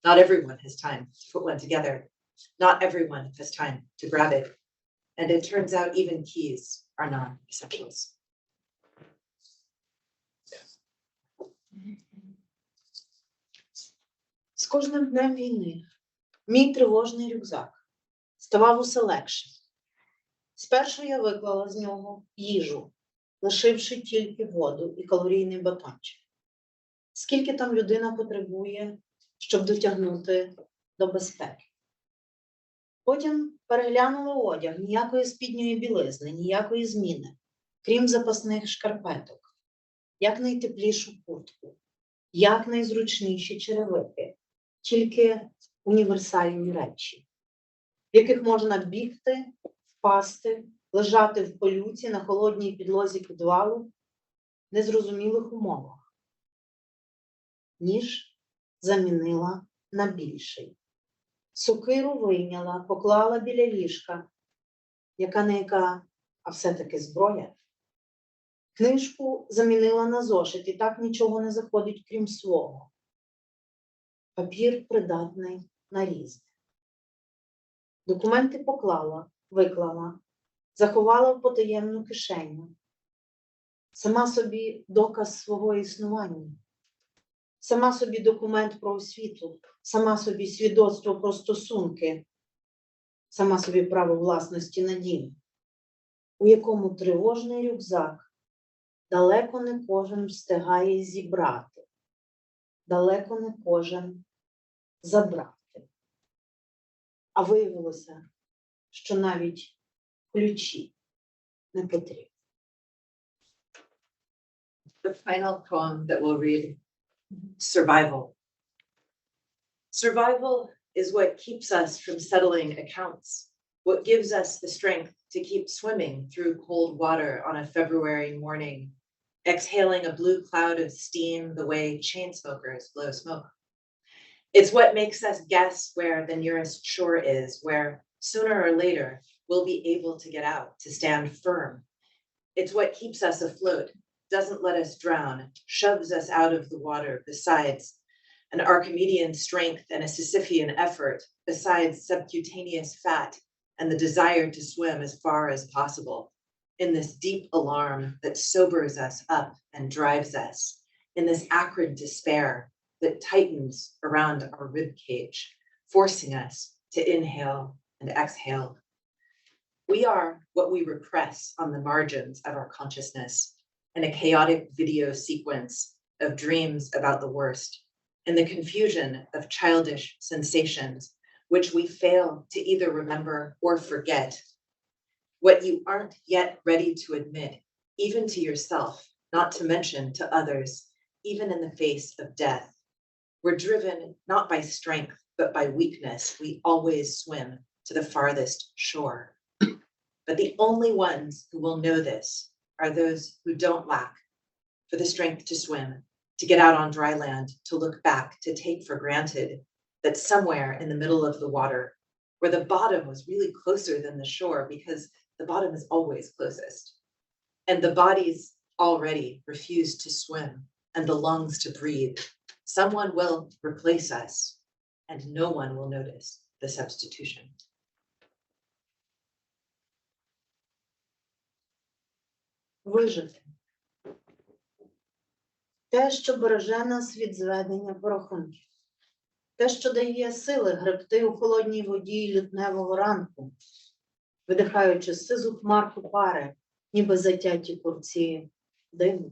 Not everyone has time to put one together. Not everyone has time to grab it. And it turns out even keys are non-essentials. З кожним днем війни мій тривожний рюкзак ставав усе легше. Спершу я виклала з нього їжу, лишивши тільки воду і калорійний батончик. Скільки там людина потребує, щоб дотягнути до безпеки. Потім переглянула одяг, ніякої спідньої білизни, ніякої зміни, крім запасних шкарпеток, якнайтеплішу куртку, якнайзручніші черевики, тільки універсальні речі, в яких можна бігти, впасти, лежати в пилюці на холодній підлозі підвалу в незрозумілих умовах. ніж замінила на більший. Сокиру вийняла, поклала біля ліжка, яка не яка, а все-таки зброя. Книжку замінила на зошит, і так нічого не заходить, крім свого. Папір придатний на різне. Документи поклала, виклала, заховала в потаємну кишеню. Сама собі доказ свого існування. Сама собі документ про освіту, сама собі свідоцтво про стосунки, сама собі право власності на дім, у якому тривожний рюкзак далеко не кожен встигає зібрати, далеко не кожен забрати. А виявилося, що навіть ключі не потрібні. The final poem that we'll read, Survival. Survival is what keeps us from settling accounts, what gives us the strength to keep swimming through cold water on a February morning, exhaling a blue cloud of steam the way chain smokers blow smoke. It's what makes us guess where the nearest shore is, where sooner or later we'll be able to get out, to stand firm. It's what keeps us afloat, doesn't let us drown, shoves us out of the water, besides an Archimedean strength and a Sisyphean effort, besides subcutaneous fat and the desire to swim as far as possible, in this deep alarm that sobers us up and drives us, in this acrid despair that tightens around our ribcage, forcing us to inhale and exhale. We are what we repress on the margins of our consciousness, in a chaotic video sequence of dreams about the worst, in the confusion of childish sensations, which we fail to either remember or forget. What you aren't yet ready to admit, even to yourself, not to mention to others, even in the face of death. We're driven not by strength, but by weakness. We always swim to the farthest shore. But the only ones who will know this are those who don't lack for the strength to swim, to get out on dry land, to look back, to take for granted that somewhere in the middle of the water, where the bottom was really closer than the shore, because the bottom is always closest, and the bodies already refuse to swim and the lungs to breathe, someone will replace us and no one will notice the substitution. Вижити. Те, що береже нас від зведення порахунків. Те, що дає сили гребти у холодній воді лютневого ранку, видихаючи сизу хмарку пари, ніби затяті курці диму.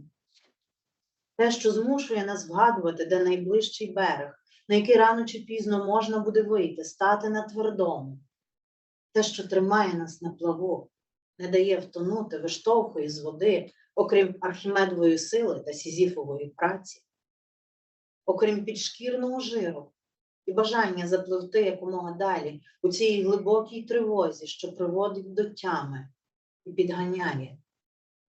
Те, що змушує нас вгадувати, де найближчий берег, на який рано чи пізно можна буде вийти, стати на твердому. Те, що тримає нас на плаву, не дає втонути, виштовхує з води, окрім Архімедової сили та Сізіфової праці, окрім підшкірного жиру і бажання запливти якомога далі у цій глибокій тривозі, що приводить до тями і підганяє,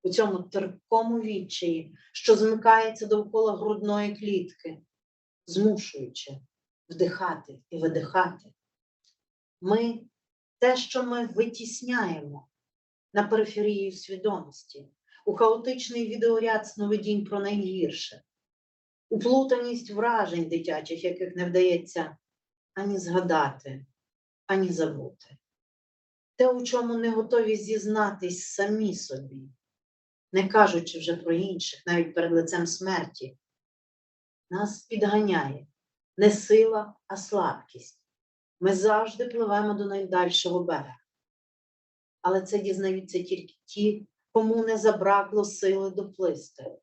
у цьому терпкому відчаї, що змикається довкола грудної клітки, змушуючи вдихати і видихати. Ми – те, що ми витісняємо на периферії свідомості, у хаотичний відеоряд сновидінь про найгірше, у плутаність вражень дитячих, яких не вдається ані згадати, ані забути. Те, у чому не готові зізнатись самі собі, не кажучи вже про інших, навіть перед лицем смерті. Нас підганяє не сила, а слабкість. Ми завжди пливемо до найдальшого берега. Але це дізнаються тільки ті, кому не забракло сили доплисти,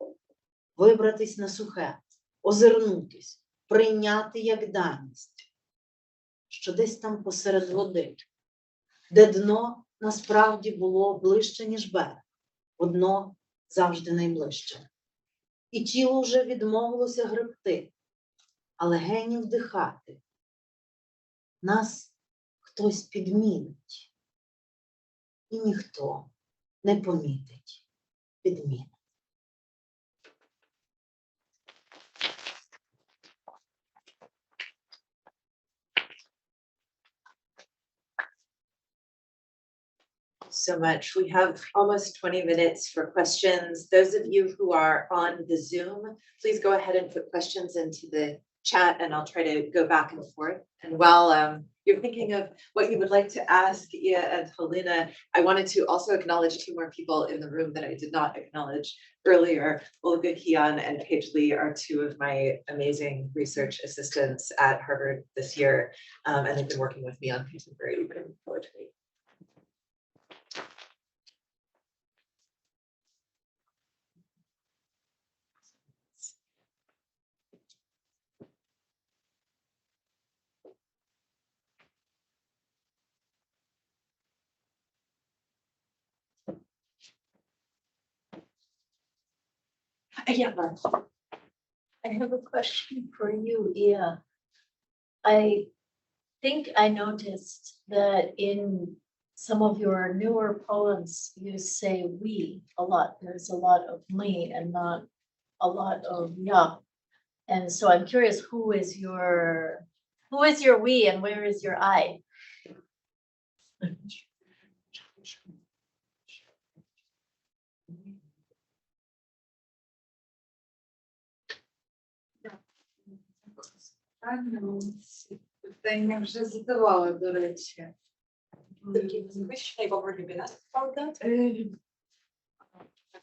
вибратись на сухе, озирнутись, прийняти як даність, що десь там посеред води, де дно насправді було ближче, ніж берег, дно завжди найближче. І тіло вже відмовилося гребти, а легені вдихати. Нас хтось підмінить. І ніхто не помітить підміну. So much. We have almost 20 minutes for questions. Those of you who are on the Zoom, please go ahead and put questions into the chat and I'll try to go back and forth. And while you're thinking of what you would like to ask Iya and Halyna, I wanted to also acknowledge two more people in the room that I did not acknowledge earlier. Olga Kian and Paige Lee are two of my amazing research assistants at Harvard this year, and they've been working with me on contemporary Ukrainian poetry. Yeah, I have a question for you, Iya. I think I noticed that in some of your newer poems, you say we a lot. There's a lot of me and not a lot of ya. And so I'm curious, who is your we and where is your I? Питання вже задавала, до речі.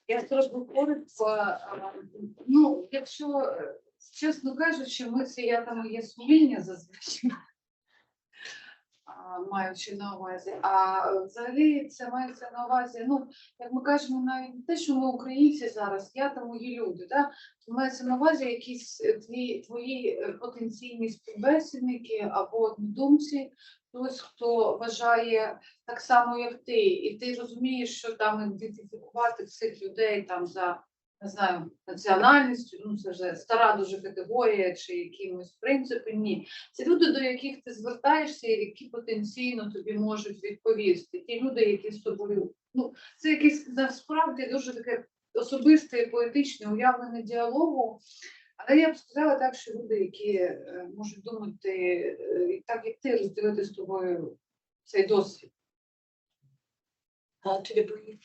Я зроблю коротко. Ну, якщо, чесно кажучи, ми сіятами є сумління зазвичай, маючи на увазі. А взагалі це мається на увазі, ну, як ми кажемо, навіть не те, що ми українці зараз, я та мої люди, да? Мається на увазі якісь твої потенційні співбесідники або однодумці, хтось, хто вважає так само, як ти, і ти розумієш, що там ідентифікувати цих людей там за, не знаю, національністю, ну це вже стара дуже категорія, чи якимось принципи, ні. Це люди, до яких ти звертаєшся, і які потенційно тобі можуть відповісти. Ті люди, які з тобою, ну, це якесь насправді дуже таке особисте, поетичне уявлення діалогу. Але я б сказала так, що люди, які можуть думати так, як ти, розділити з тобою цей досвід. To be brief,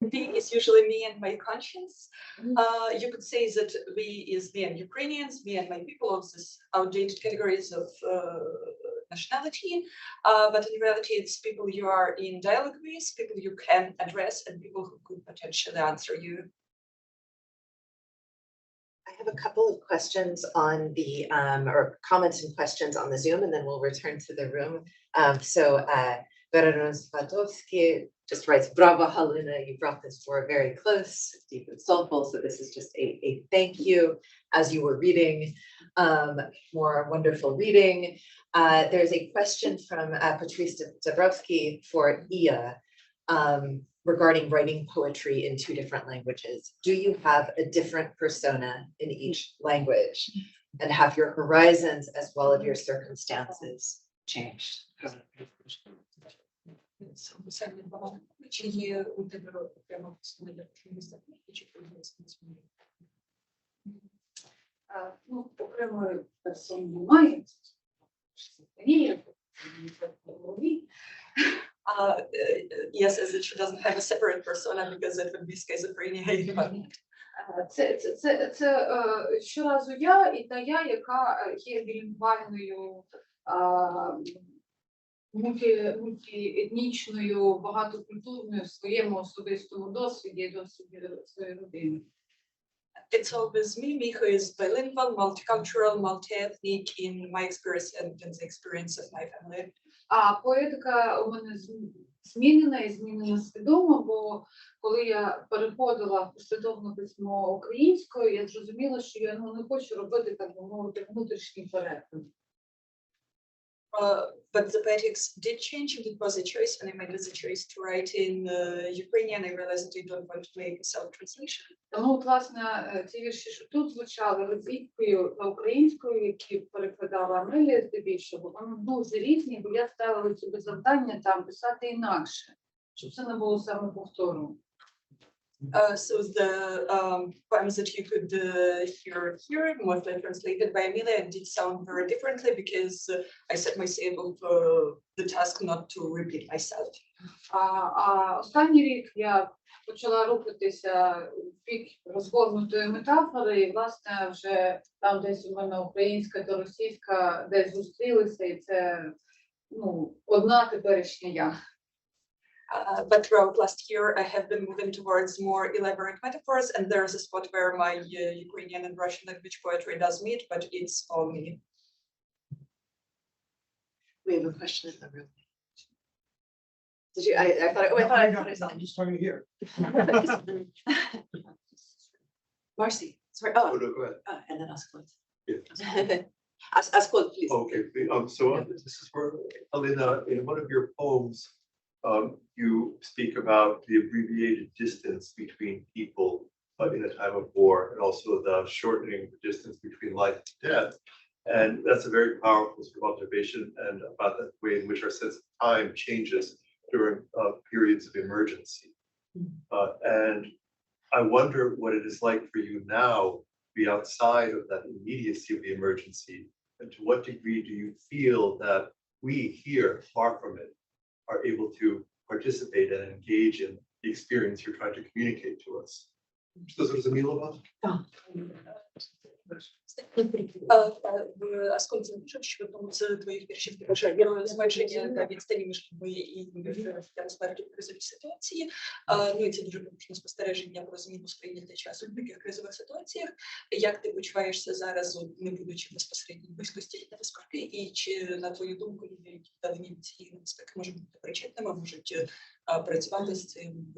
V is usually me and my conscience. You could say that V is me and Ukrainians, me and my people, of these outdated categories of nationality. But in reality, it's people you are in dialogue with, people you can address, and people who could potentially answer you. I have a couple of questions on the, or comments and questions on the Zoom, and then we'll return to the room. So Belarus Vatovsky just writes, bravo, Halyna, you brought this war very close, deep and soulful. So this is just a thank you as you were reading, more wonderful reading. There's a question from Patrice Dabrowski for Iya. Regarding writing poetry in two different languages. Do you have a different persona in each language? And have your horizons as well as your circumstances changed? Ну, окремої персони немає. Yes, as it doesn't have a separate persona because it would be schizophrenia. Це щоразу я і та я, яка є білінгвальною, мультиетнічною, багатокультурною в своєму особистому досвіді і досвіді своєї родини. It's always me who is bilingual, multicultural, multi-ethnic in my experience and in the experience of my family. А поетика у мене змінена і змінена свідомо, бо коли я переходила в послідовне письмо українською, я зрозуміла, що я не хочу робити, так би мовити, внутрішній переклад. But the poetics did change, and it was a choice when I made the choice to write in Ukrainian. I realized that I don't want to make a self-translation. Тому, власне, ці вірші, що тут звучали російською та українською, які перекладала Амелія здебільшого, вони дуже різні, бо я ставила собі завдання там писати інакше, щоб це не було самоповторно. So the poems that you could hear here, mostly translated by Amelia, did sound very differently because I set myself the task not to repeat myself. Останній рік я почала рухатися в бік розгорнутої метафори, і, власне, вже там десь у мене українська та російська десь зустрілися, і це, одна теперішня я. But throughout last year, I have been moving towards more elaborate metaphors, and there's a spot where my Ukrainian and Russian language poetry does meet, but it's all me. We have a question in the room. Did you, I thought, I saw. I'm just talking here. Marcy, sorry, Oh, no, go ahead. and then Ascot. Yeah. Ascot, please. Okay, so this is for Halyna. In one of your poems, you speak about the abbreviated distance between people in a time of war, and also the shortening of the distance between life and death. And that's a very powerful sort of observation, and about the way in which our sense of time changes during periods of emergency. And I wonder what it is like for you now to be outside of that immediacy of the emergency, and to what degree do you feel that we here, far from it, are able to participate and engage in the experience you're trying to communicate to us. Что зрозуміло? Оскільки замічав, що тому з твоїх віршів ти бажає герою зменшення на відстані між тобою і життям смерті в кризовій ситуації. Ну і це дуже помічне спостереження про зміну сприйняття часу в таких кризових ситуаціях. Як ти почуваєшся зараз, не будучи безпосередньо в близькості небезпеки, і чи, на твою думку, люди, які вдалені від цієї небезпеки, можуть бути причетними, можуть працювати з цим?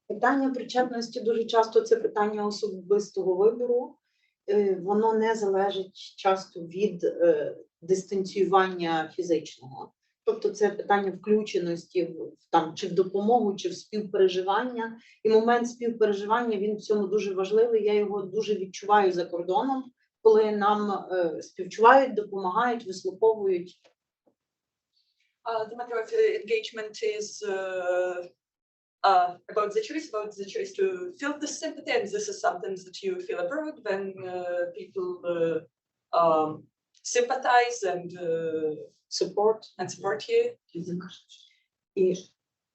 Питання причетності дуже часто це питання особистого вибору. Воно не залежить часто від дистанціювання фізичного. Тобто це питання включеності чи в допомогу, чи в співпереживання. І момент співпереживання, він в цьому дуже важливий. Я його дуже відчуваю за кордоном, коли нам співчувають, допомагають, вислуховують. The matter of engagement is about the choice to feel the sympathy, and this is something that you feel abroad when people sympathize and support you.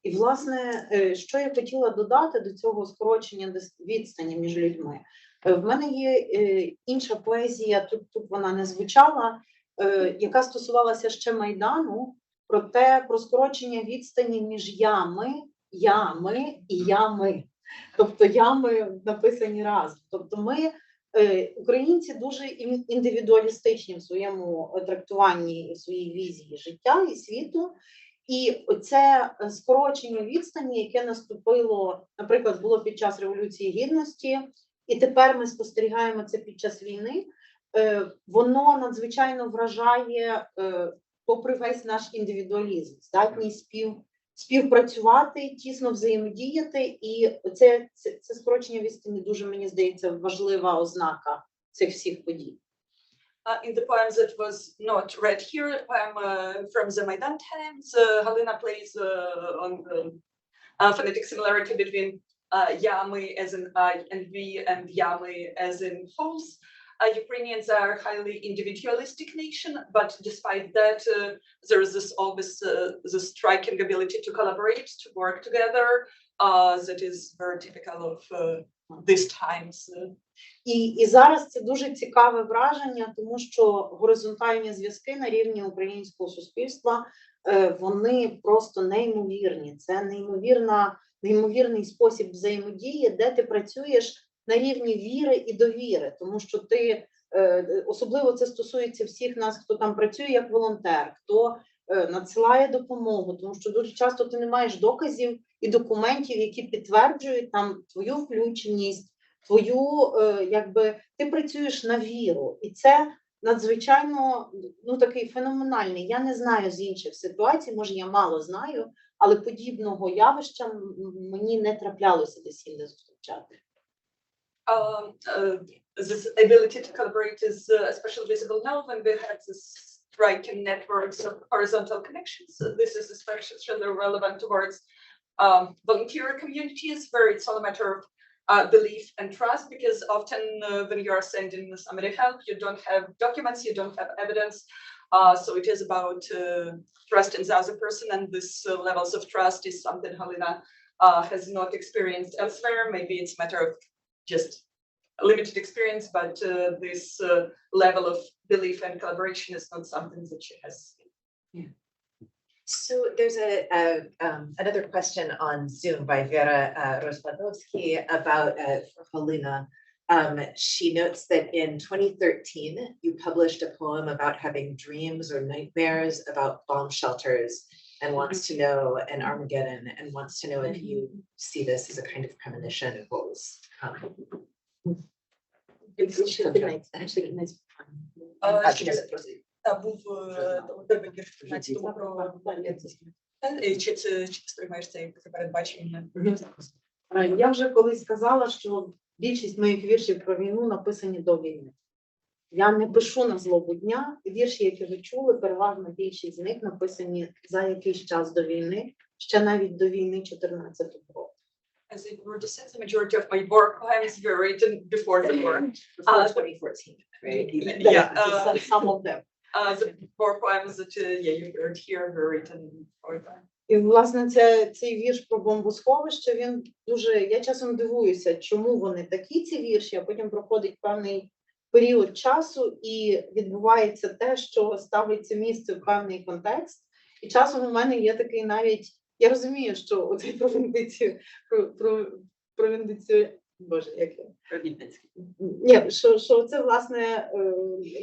І, власне, що я хотіла додати до цього скорочення відстані між людьми. В мене є інша поезія, тут вона не звучала, яка стосувалася ще Майдану, про скорочення відстані між ями і ями. Тобто ями написані разом. Тобто ми, українці, дуже індивідуалістичні в своєму трактуванні, в своїй візії життя і світу. І це скорочення відстані, яке наступило, наприклад, було під час Революції Гідності, і тепер ми спостерігаємо це під час війни, воно надзвичайно вражає, попри весь наш індивідуалізм, здатність співпрацювати, тісно взаємодіяти, і це скорочення відстані дуже, мені здається, важлива ознака цих всіх подій. In the poem that was not read here, poem from the Maidan times, Halyna plays on the phonetic similarity between yami as in I and we and yami as in holes. Ukrainians are a highly individualistic nation, but despite that, there is this always the striking ability to collaborate, to work together, that is very typical of these times. І зараз це дуже цікаве враження, тому що горизонтальні зв'язки на рівні українського суспільства, вони просто неймовірні. Це неймовірний спосіб взаємодії, де ти працюєш на рівні віри і довіри, тому що ти, особливо це стосується всіх нас, хто там працює як волонтер, хто надсилає допомогу, тому що дуже часто ти не маєш доказів і документів, які підтверджують там твою включеність, ти працюєш на віру, і це надзвичайно, такий феноменальний. Я не знаю з інших ситуацій, може я мало знаю, але подібного явища мені не траплялося десь не зустрічати. This ability to collaborate is especially visible now when we have this striking networks of horizontal connections. This is especially relevant towards volunteer communities where it's all a matter of belief and trust, because often when you are sending somebody help, you don't have documents, you don't have evidence. So it is about trust in the other person, and this levels of trust is something Halyna has not experienced elsewhere. Maybe it's a matter of just limited experience, but this level of belief and collaboration is not something that she has. Yeah. So there's another question on Zoom by Vera Rozbadowski about for Halyna. She notes that in 2013, you published a poem about having dreams or nightmares about bomb shelters and wants to know, and Armageddon, and wants to know if you see this as a kind of premonition of what was coming. Був у тебе вірш 15-му про чи ти сприймаєш це як передбачення? Я вже колись сказала, що більшість моїх віршів про війну написані до війни. Я не пишу на злобу дня. Вірші, які ви чули, переважно більшість з них написані за якийсь час до війни, ще навіть до війни 14-го року. As it were to say, the majority of my war poems were written before the war. Before 2014, right? Yeah, Some of them. the war poems that you heard here were written before that. І, власне, цей вірш про бомбосховище, він дуже, я часом дивуюся, чому вони такі, ці вірші, а потім проходить певний період часу і відбувається те, що ставить це місце в певний контекст. І часом у мене є такий навіть, я розумію, що оцей провіндицію, боже, як я? Ні, що це, власне,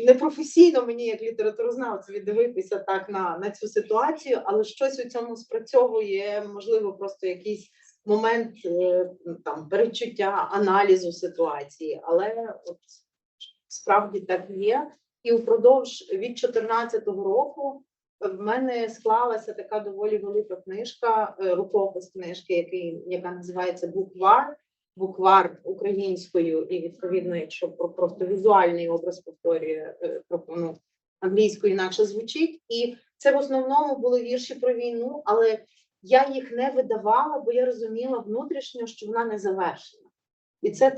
непрофесійно мені, як літературознавцеві, дивитися так на цю ситуацію, але щось у цьому спрацьовує, можливо, просто якийсь момент там перечуття, аналізу ситуації, але от справді так є. І впродовж від 14-го року в мене склалася така доволі велика книжка, рукопис книжки, яка називається буквар українською, і відповідно, якщо просто візуальний образ повторює, англійською інакше звучить. І це в основному були вірші про війну, але я їх не видавала, бо я розуміла внутрішньо, що вона не завершена. І це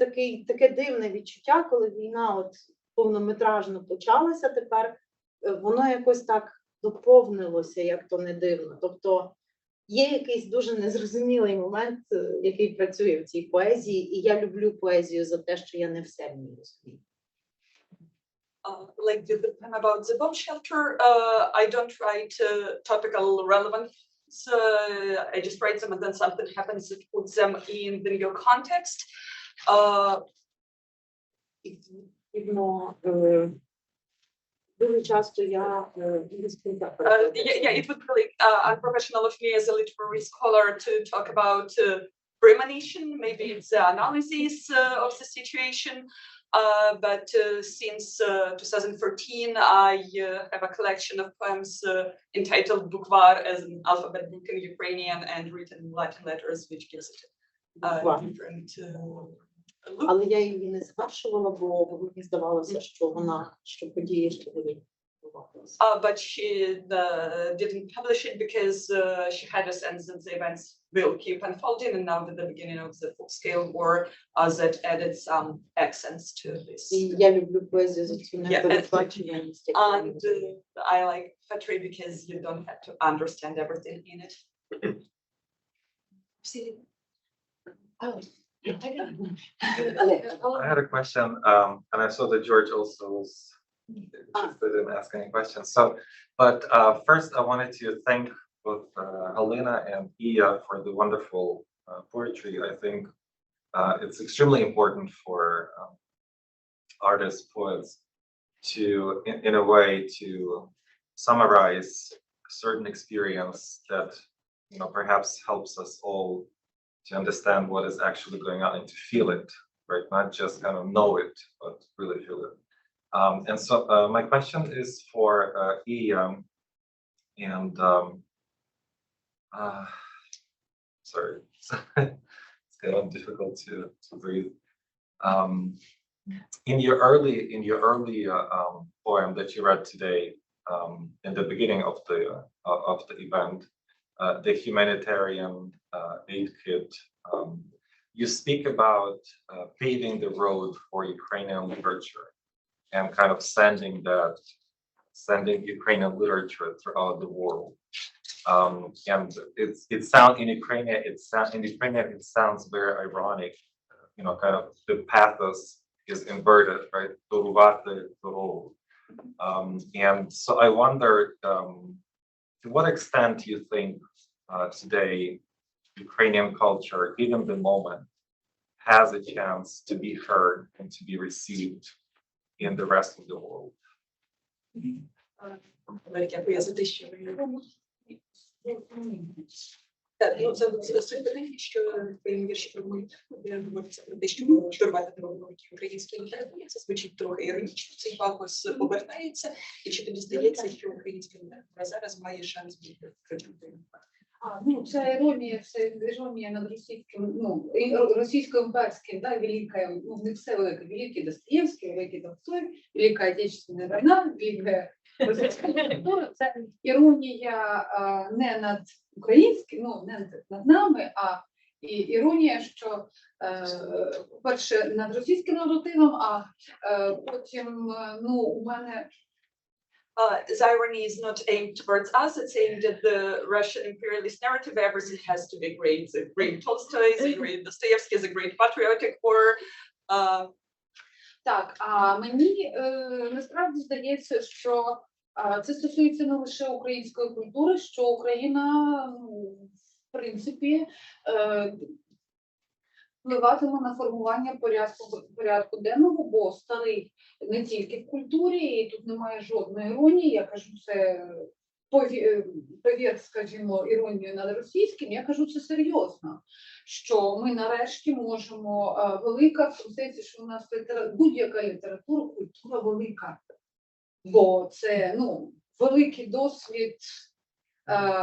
таке дивне відчуття, коли війна от повнометражно почалася тепер, воно якось так доповнилося, як то не дивно. Тобто є якийсь дуже незрозумілий момент, який працює в цій поезії, і я люблю поезію за те, що я не все в ній розумію. Like the poem about the bomb shelter, I don't write topical relevant. I just write them and then something happens that puts them in the new context. Дуже часто я it would be really unprofessional of me as a literary scholar to talk about premonition. Maybe it's the analysis of the situation. But since 2014, I have a collection of poems entitled Bukvar as an alphabet book in Ukrainian and written in Latin letters, which gives it different look. Але я її не завершувала, бо мені здавалося, що події ще будуть відбуватися. But she didn't publish it because she had a sense that the events will keep unfolding, and now with the beginning of the full-scale war, that added some accents to this. І я люблю поезію за цю непередбачуваність. And I like poetry because you don't have to understand everything in it. I had a question, and I saw that George also was interested in asking questions. So, but first I wanted to thank both Halyna and Iya for the wonderful poetry. I think it's extremely important for artists, poets, to, in a way, to summarize a certain experience that, you know, perhaps helps us all to understand what is actually going on and to feel it, right? Not just kind of know it, but really feel it. And so my question is for Iya, and sorry, it's kind of difficult to breathe. In your early poem that you read today, in the beginning of the event, the humanitarian aid kit. You speak about paving the road for Ukrainian literature and kind of sending Ukrainian literature throughout the world. And it sounds in Ukrainian, it sounds very ironic, you know, kind of the pathos is inverted, right? And so I wonder, to what extent do you think today Ukrainian culture, given the moment, has a chance to be heard and to be received in the rest of the world? Дякую за те, що ви так, ну це суть питання, що твоїм вірші формують, де говориться про те, що штурмувати дорогу української літератури, це звучить трохи іронічно, цей пафос обертається, і чи тобі здається, що українська література зараз має шанс бути прочутою? Ну, це іронія над російським, ну, російсько-імперським, да, великая, ну, не все велике, великий Достоєвський, великий Толстой, Велика Отечественна війна, велика російська література. Це іронія не над українським, ну, не над нами, а іронія, що, по-перше, над російським наративом, а потім, ну, у мене This irony is not aimed towards us, it's aimed at the Russian imperialist narrative. Everything has to be great. The great Tolstoy, the great Dostoevsky, the great patriotic war. Так, а мені насправді здається, що це стосується не лише української культури, що Україна, в принципі, впливатиме на формування порядку денного, бо старий не тільки в культурі, і тут немає жодної іронії, я кажу це повір, скажімо, іронію над російським, я кажу це серйозно, що ми нарешті можемо, велика в тому сенсі, що у нас будь-яка література, культура велика, бо це, ну, великий досвід,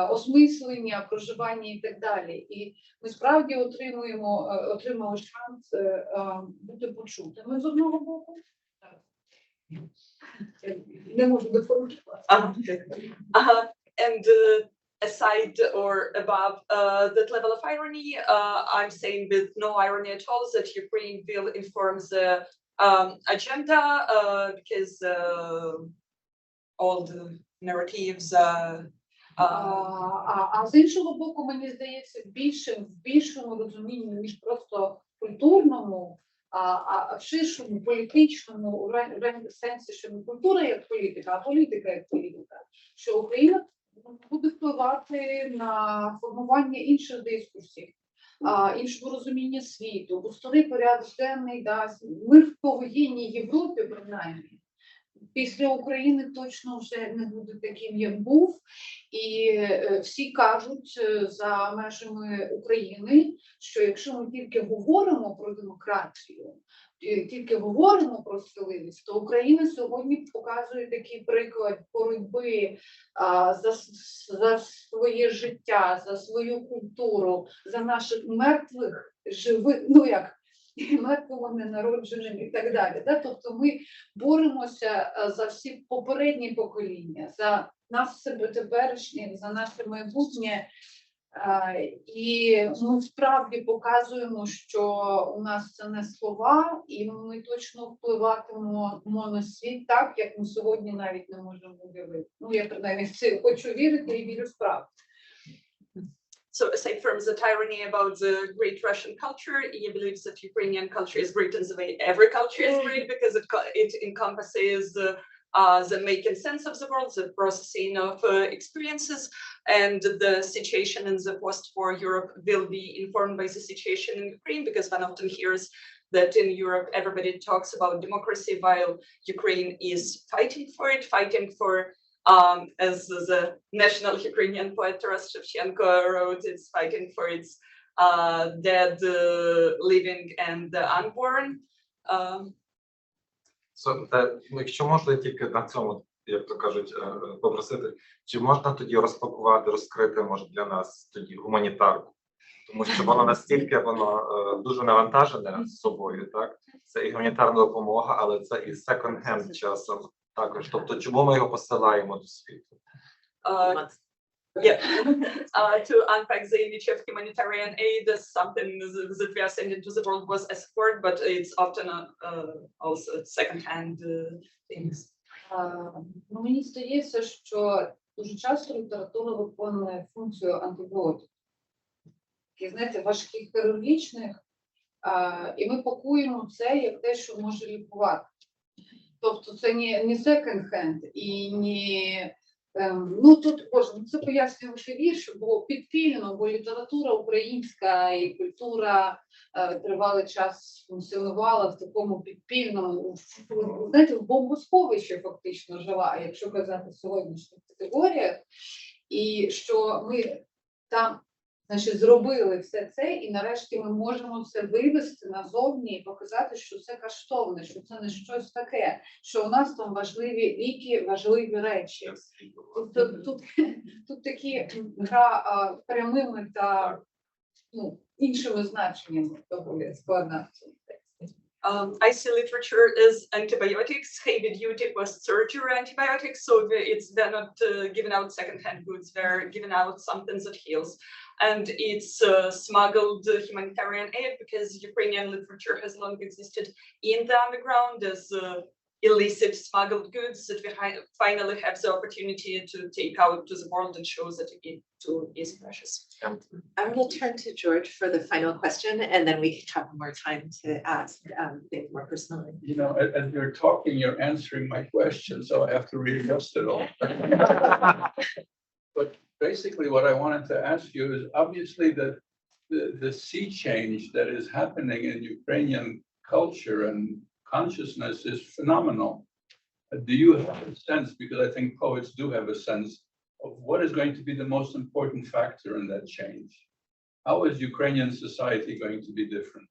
осмислення, проживання і так далі. І ми справді отримали шанс бути почутими з одного боку. Не можу доформувати. And aside or above that level of irony, I'm saying with no irony at all that Ukraine will inform the agenda because all the narratives А з іншого боку, мені здається, в більшому розумінні, ніж просто культурному, а в ширшому політичному сенсі, що не культура як політика, а політика як політика, що Україна буде впливати на формування інших дискурсів, іншого розуміння світу, бо старий порядок денний дасть мир в повоєнній Європі, принаймні, після України точно вже не буде таким, як був. І всі кажуть за межами України, що якщо ми тільки говоримо про демократію, тільки говоримо про справедливість, то Україна сьогодні показує такий приклад боротьби за своє життя, за свою культуру, за наших мертвих, живих, ну як, мертвого ненародженим і так далі. Да? Тобто ми боремося за всі попередні покоління, за нас себе теперішнє, за наше майбутнє. І ми справді показуємо, що у нас це не слова, і ми точно впливатимемо на світ так, як ми сьогодні навіть не можемо уявити. Ну, я принаймні в це хочу вірити і вірю справді. So aside from the irony about the great Russian culture, Iya believes that Ukrainian culture is great in the way every culture is great because it encompasses the making sense of the world, the processing of experiences, and the situation in the post-war Europe will be informed by the situation in Ukraine, because one often hears that in Europe everybody talks about democracy while Ukraine is fighting for it, fighting for as the national Ukrainian poet Taras Shevchenko wrote, it's fighting for its dead, living, and unborn. Якщо можна тільки на цьому, як то кажуть, попросити, чи можна тоді розпакувати, розкрити, може, для нас тоді гуманітарку? Тому що воно настільки, воно дуже навантажене з собою, так? Це і гуманітарна допомога, але це і секонд-хенд часом також. Тобто, чому ми його посилаємо до світу? Yeah, to unpack the image of humanitarian aid as something that we are sending to the world was a support, but it's often also second-hand things. Ну, мені здається, що дуже часто література виконує функцію антибіотику. Таких, знаєте, важких хірургічних, і ми пакуємо це як те, що може лікувати. Тобто це не секонд-хенд і не... Ну, тут, боже, це пояснювавши вірш, бо підпільно, бо література українська і культура тривалий час функціонувала в такому підпільному, знаєте, в бомбосховищі фактично жила, якщо казати в сьогоднішніх категоріях, і що ми там, значить, зробили все це, і нарешті ми можемо це вивести назовні і показати, що це коштовне, що це не щось таке, що у нас там важливі ліки, важливі речі. Тут такі гра прямими та іншими значеннями доволі складна. I see literature as antibiotics. Heavy duty was surgery antibiotics, so they're not given out second-hand goods. They're given out something that heals, and it's smuggled humanitarian aid because Ukrainian literature has long existed in the underground as illicit smuggled goods that we finally have the opportunity to take out to the world and show that it too is precious. I'm going to turn to George for the final question, and then we can have more time to ask things more personally. You know, as you're talking, you're answering my question, so I have to readjust it all. But basically what I wanted to ask you is obviously the sea change that is happening in Ukrainian culture and consciousness is phenomenal. Do you have a sense, because I think poets do have a sense, of what is going to be the most important factor in that change? How is Ukrainian society going to be different?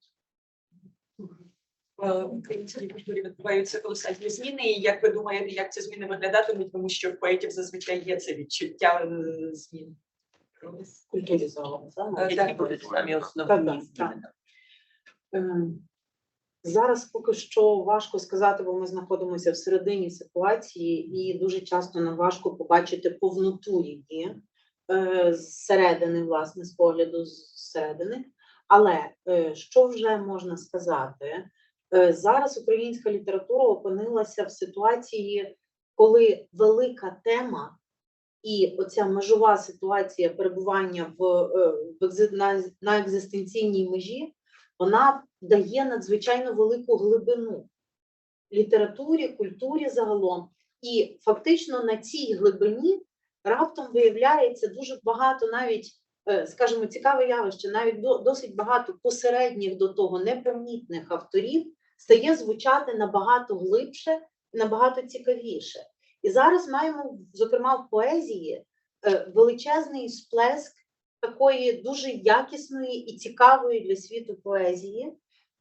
В українській культурі відбуваються колосальні зміни, і як ви думаєте, як ці зміни виглядатимуть, тому що в поетів зазвичай є це відчуття змін. Культурі загалом. Які будуть самі основні зміни? Зараз поки що важко сказати, бо ми знаходимося всередині ситуації, і дуже часто нам важко побачити повноту її зсередини, власне, з погляду зсередини. Але що вже можна сказати? Зараз українська література опинилася в ситуації, коли велика тема і оця межова ситуація перебування на екзистенційній межі, вона дає надзвичайно велику глибину літературі, культурі загалом. І фактично на цій глибині раптом виявляється дуже багато навіть, скажімо, цікаве явище, навіть досить багато посередніх до того непомітних авторів стає звучати набагато глибше, набагато цікавіше. І зараз маємо, зокрема, в поезії величезний сплеск такої дуже якісної і цікавої для світу поезії.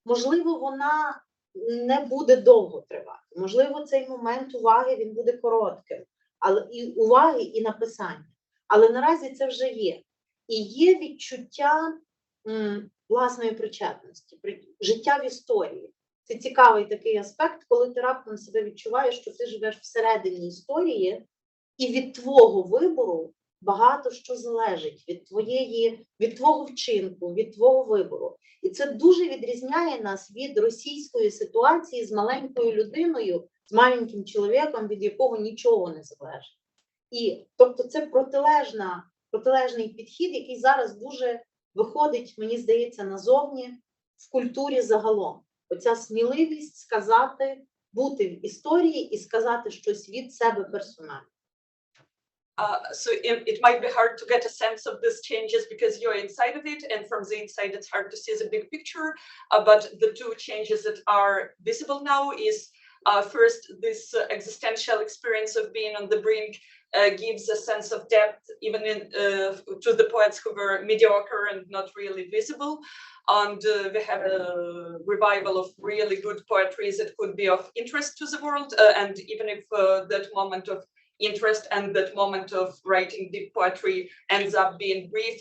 Можливо, вона не буде довго тривати. Можливо, цей момент уваги, він буде коротким. Але і уваги, і написання. Але наразі це вже є. І є відчуття власної причетності, життя в історії. Це цікавий такий аспект, коли ти раптом себе відчуваєш, що ти живеш всередині історії, і від твого вибору багато що залежить, від твого вчинку, від твого вибору. І це дуже відрізняє нас від російської ситуації з маленькою людиною, з маленьким чоловіком, від якого нічого не залежить. І, тобто, це протилежний підхід, який зараз дуже виходить, мені здається, назовні в культурі загалом. Оця сміливість сказати, бути в історії і сказати щось від себе персонально. So it might be hard to get a sense of these changes because you're inside of it, and from the inside it's hard to see the big picture. But the two changes that are visible now is first, this existential experience of being on the brink gives a sense of depth even to the poets who were mediocre and not really visible. And we have a revival of really good poetry that could be of interest to the world. And even if that moment of interest and that moment of writing deep poetry ends up being brief,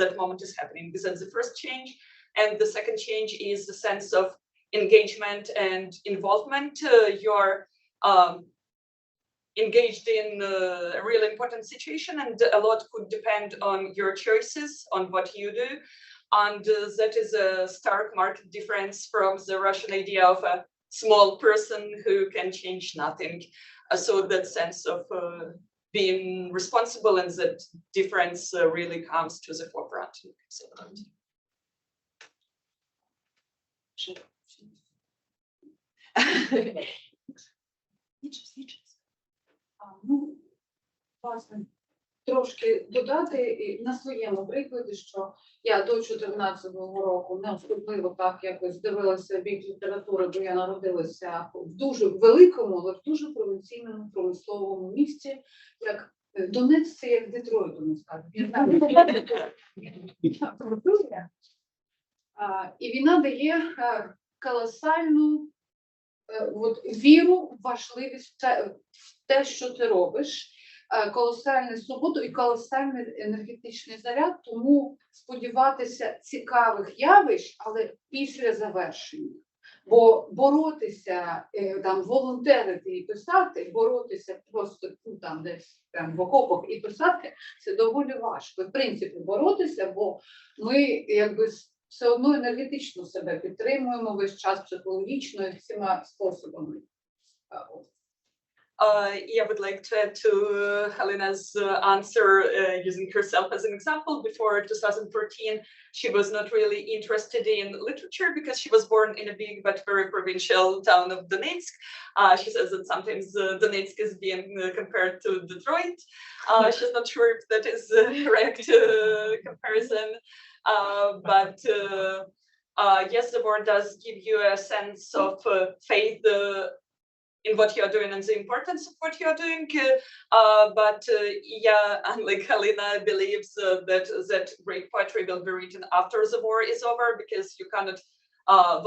that moment is happening. This is the first change. And the second change is the sense of engagement and involvement. You're engaged in a really important situation, and a lot could depend on your choices, on what you do. And that is a stark marked difference from the Russian idea of a small person who can change nothing. So that sense of being responsible and that difference really comes to the forefront. Ну, власне, трошки додати і на своєму прикладі, що я до 14-го року не особливо так якось дивилася бік літератури, бо я народилася в дуже великому, але в дуже провінційному промисловому місті, як Донецьк, це як Детройт, у нас кажуть. І війна дає колосальну віру в важливість в те, що ти робиш, колосальну свободу і колосальний енергетичний заряд, тому сподіватися цікавих явищ, але після завершення. Бо боротися, там, волонтерити і писати, боротися просто там десь там, в окопах і писати, це доволі важко. В принципі, боротися, бо ми якби все одно енергетично себе підтримуємо весь час психологічно і всіма способами. I would like to add to Halyna's answer using herself as an example. Before 2014, she was not really interested in literature because she was born in a big but very provincial town of Donetsk. She says that sometimes Donetsk is being compared to Detroit. She's not sure if that is a correct comparison, but yes, the war does give you a sense of faith in what you're doing and the importance of what you're doing. But yeah, unlike Halyna, believes that great poetry will be written after the war is over, because you cannot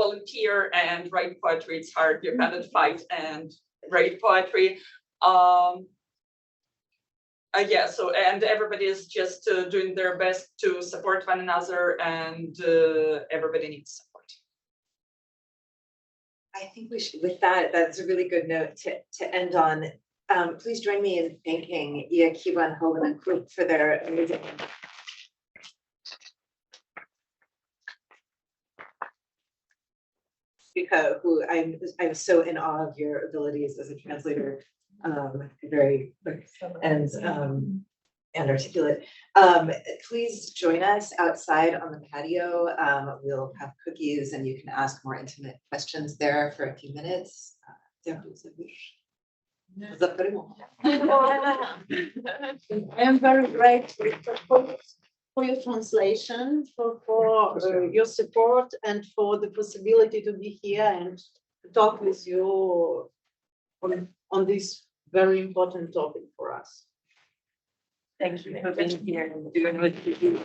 volunteer and write poetry. It's hard. You cannot fight and write poetry. Yeah, so, and everybody is just doing their best to support one another, and everybody needs support. I think we should, with that, that's a really good note to end on. Please join me in thanking Iya Kiva and Halyna Kruk for their amazing speaker, who I'm so in awe of your abilities as a translator, very quick and articulate. Please join us outside on the patio. We'll have cookies and you can ask more intimate questions there for a few minutes. I am very grateful for your translation, for your support, and for the possibility to be here and to talk with you on this very important topic for us. Thank you for being here and doing what you do.